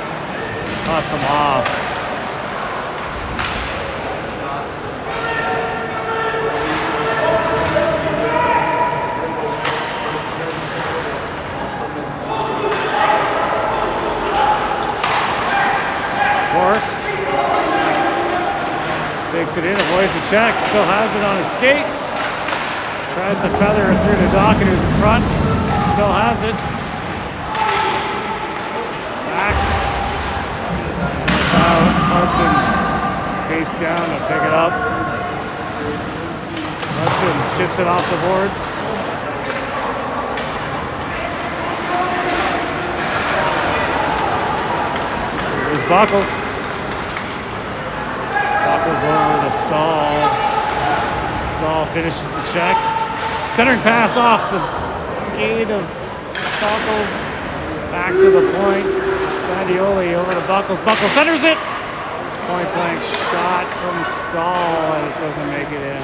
cuts him off. Forced. Takes it in, avoids a check, still has it on his skates. Tries to feather it through to Dawkins, who's in front. Still has it. Back. It's out. Hudson skates down to pick it up. Hudson chips it off the boards. Here's Buckles. Over to Stahl. Stahl finishes the check. Centering pass off the skate of Buckles. Back to the point. Bandioli over to Buckles. Buckles centers it. Point blank shot from Stahl, and it doesn't make it in.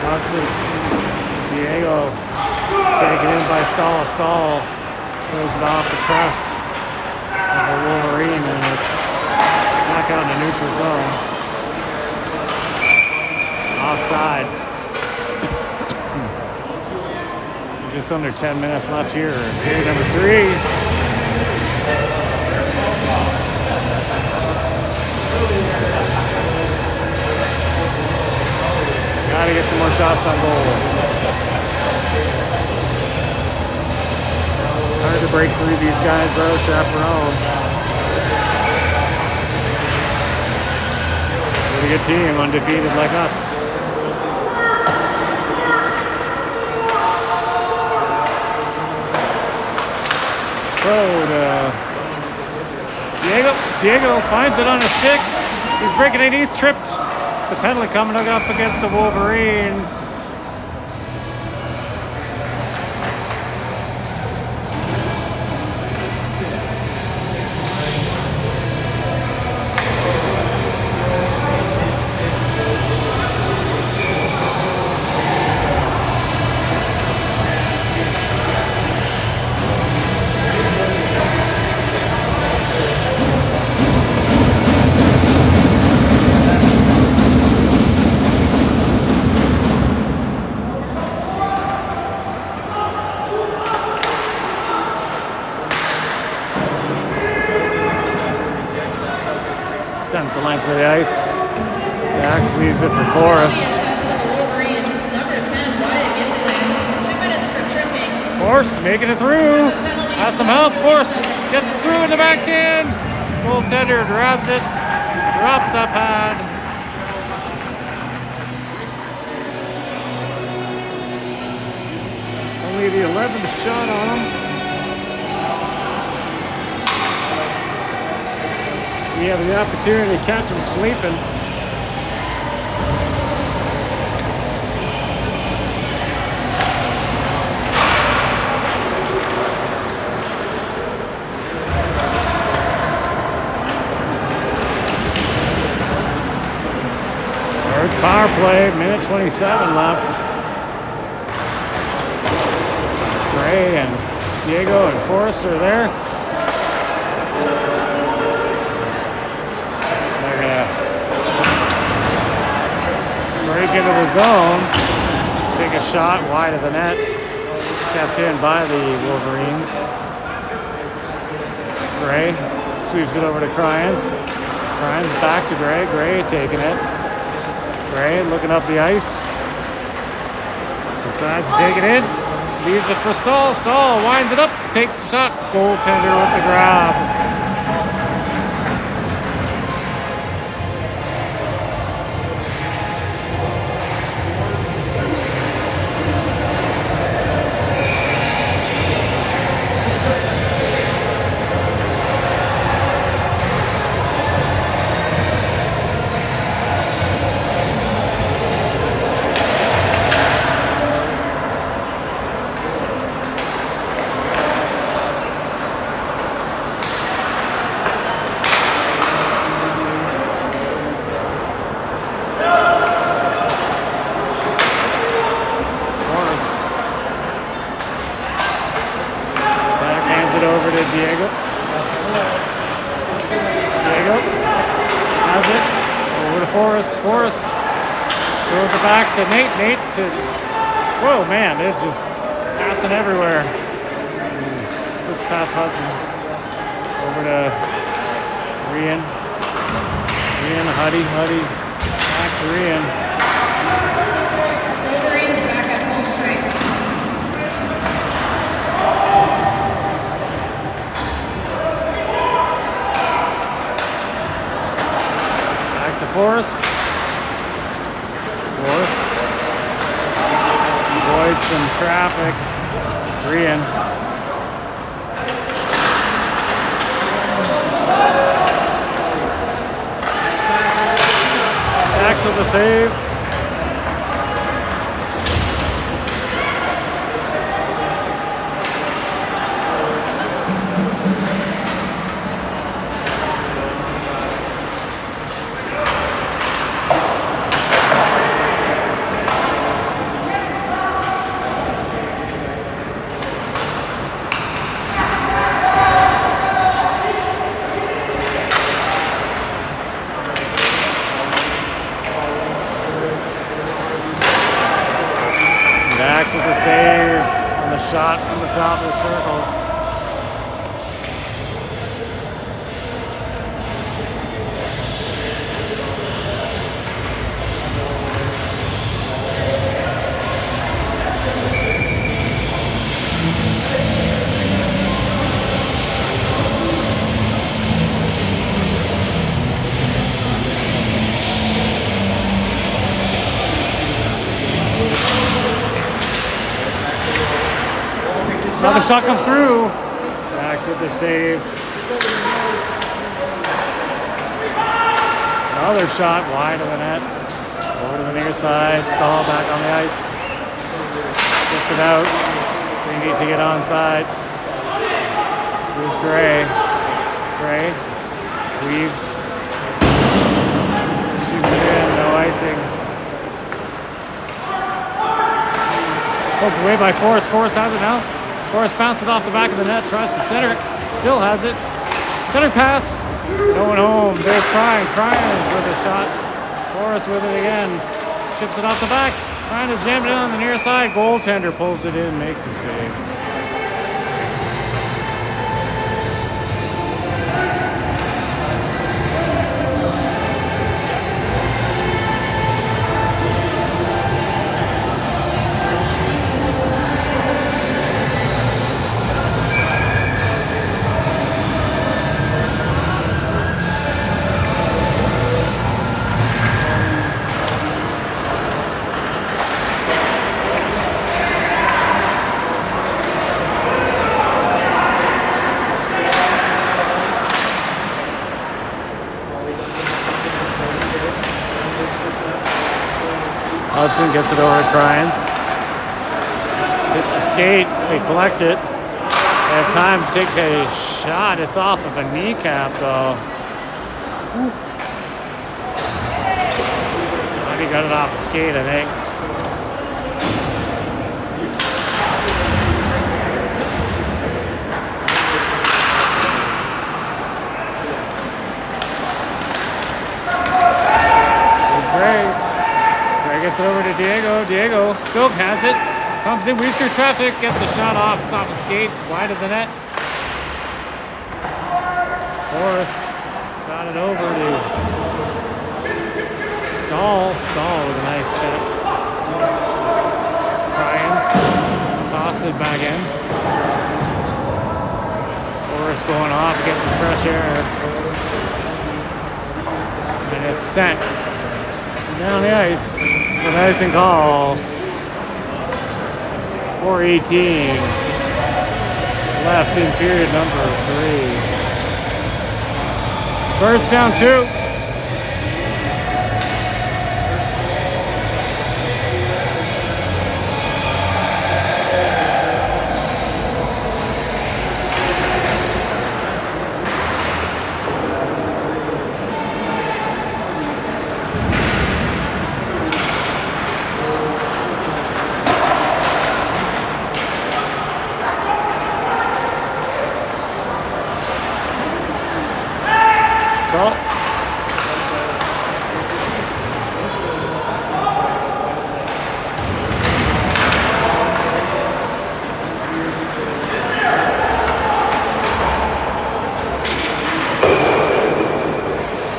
Hudson, Diego, taken in by Stahl. Stahl throws it off the crest of the Wolverine, and it's back out in the neutral zone. Offside. Just under 10 minutes left here. Period number 3. Gotta get some more shots on goal. It's hard to break through these guys though, Chaparral. Pretty good team, undefeated like us. Diego finds it on a stick. He's breaking it. He's tripped. It's a penalty coming up against the Wolverines. Sent the length of the ice. Dax leaves it for Forrest. Forrest making it through. Has some help. Forrest gets through in the backhand. Goaltender grabs it. Drops that pad. Only the 11th shot on him. We have the opportunity to catch him sleeping. Birds power play, minute 27 left. Gray and Diego and Forrest are there. Break into the zone, take a shot wide of the net, kept in by the Wolverines. Gray sweeps it over to Cryans. Cryans back to Gray. Gray taking it. Gray looking up the ice. Decides to take it in. Leaves it for Stahl. Stahl winds it up, takes a shot. Goaltender with the grab. Over to Diego. Diego has it. Over to Forrest. Forrest throws it back to Nate. Nate to... Whoa, man, it's just passing everywhere. Slips past Hudson. Over to Rian. Rian, Huddy. Huddy back to Rian. Wolverines back at full strength. Forrest. Forrest. Avoids some traffic. Rian. Dax with the save. with the save on the shot from the top of the circles. Another shot comes through. Max with the save. Another shot wide of the net. Over to the near side. Stahl back on the ice. Gets it out. They need to get onside. Here's Gray. Gray weaves. Shoots it in. No icing. Poked away by Forrest. Forrest has it now. Forrest bounces off the back of the net, tries to center it, still has it. Center pass, no one home. There's Cryan. Cryan is with a shot. Forrest with it again. Chips it off the back, trying to jam it in on the near side. Goaltender pulls it in, makes the save. Hudson gets it over to Cryans. Tips the skate. They collect it. They have time to take a shot. It's off of a kneecap, though. Might have got it off a skate, I think. It was great. Gets it over to Diego. Diego still has it. Comes in, weaves through traffic, gets a shot off. It's off a skate, wide of the net. Forrest got it over to Stahl. Stahl with a nice check. Cryans toss it back in. Forrest going off, gets some fresh air. And it's sent down the ice. An icing call. 4:18 left in period number 3. Birds down 2.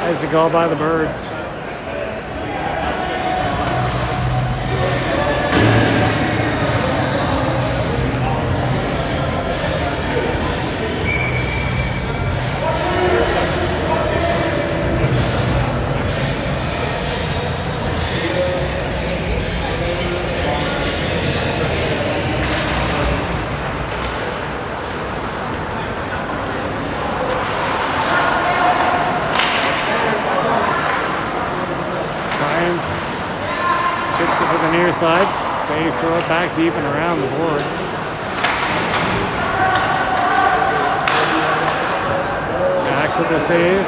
Nice to go by the Birds. Chips it to the near side. They throw it back deep and around the boards. Max with the save.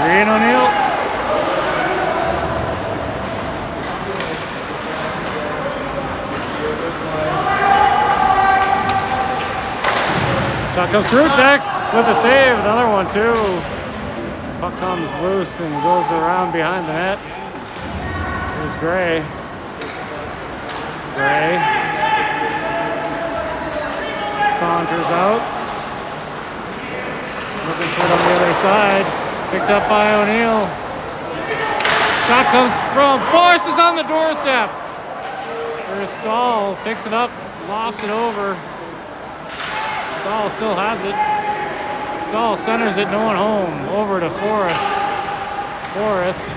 Green O'Neill. Shot comes through. Dex with a save. Another one too. Puck comes loose and goes around behind the net. Here's Gray. Gray saunters out. Looking for it on the other side. Picked up by O'Neill. Shot comes from Forrest is on the doorstep. There's Stahl. Picks it up. Lofts it over. Stahl still has it. Stahl centers it. No one home. Over to Forrest. Forrest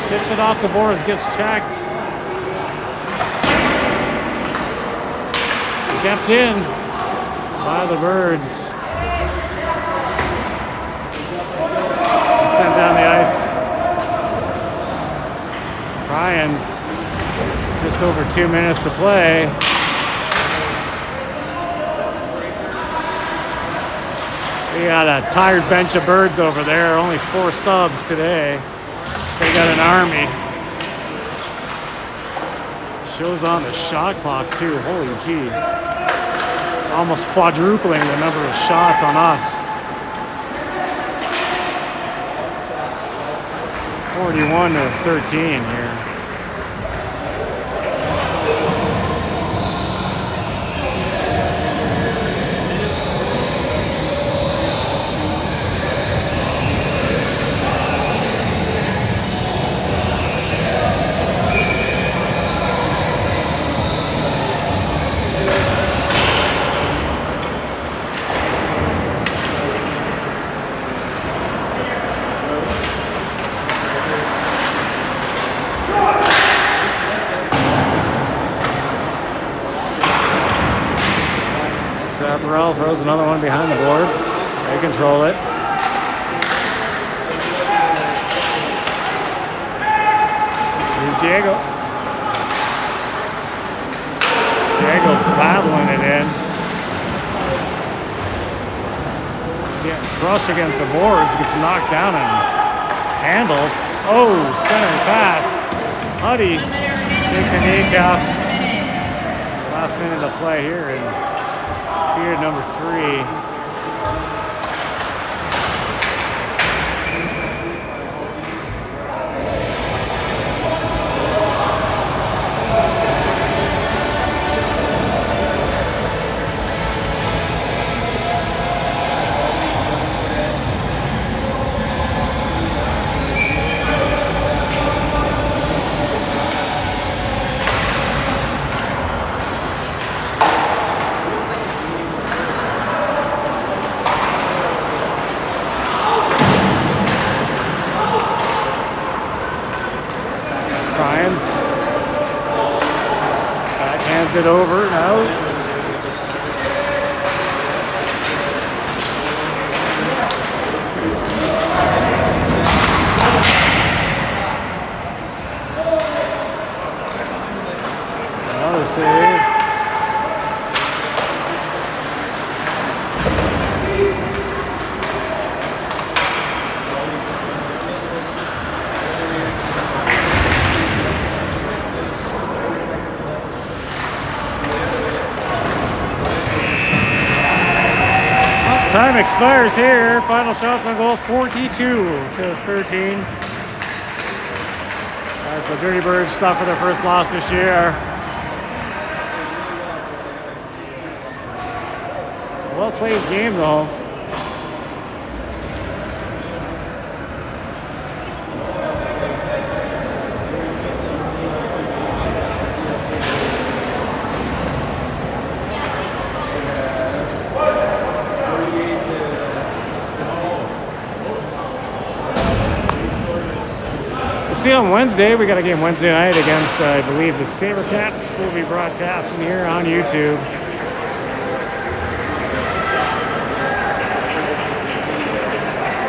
chips it off the boards. Gets checked. Kept in by the Birds. Sent down the ice. Ryans, just over 2 minutes to play. We got a tired bench of Birds over there. Only 4 subs today. They got an army. Shows on the shot clock too. Holy jeez. Almost quadrupling the number of shots on us. 41-13 here. Chaparral throws another one behind the boards. They control it. Here's Diego. Diego battling it in. Getting crushed against the boards. Gets knocked down and handled. Oh, center pass. Huddy takes a knee cap. Last minute of play here in period number 3. Backhands it over and out. Another save. Time expires here. Final shots on goal, 42-13. As the Dirty Birds suffer their first loss this year. Well played game though. See on Wednesday, we got a game Wednesday night against, I believe, the Sabercats. We'll be broadcasting here on YouTube.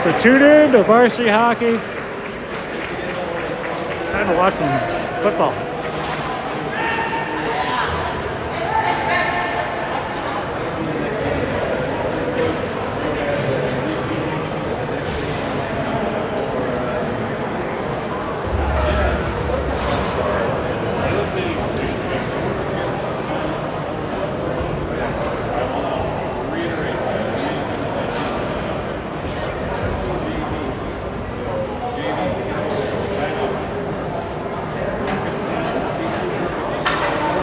So tune in to Varsity Hockey. Time to watch some football.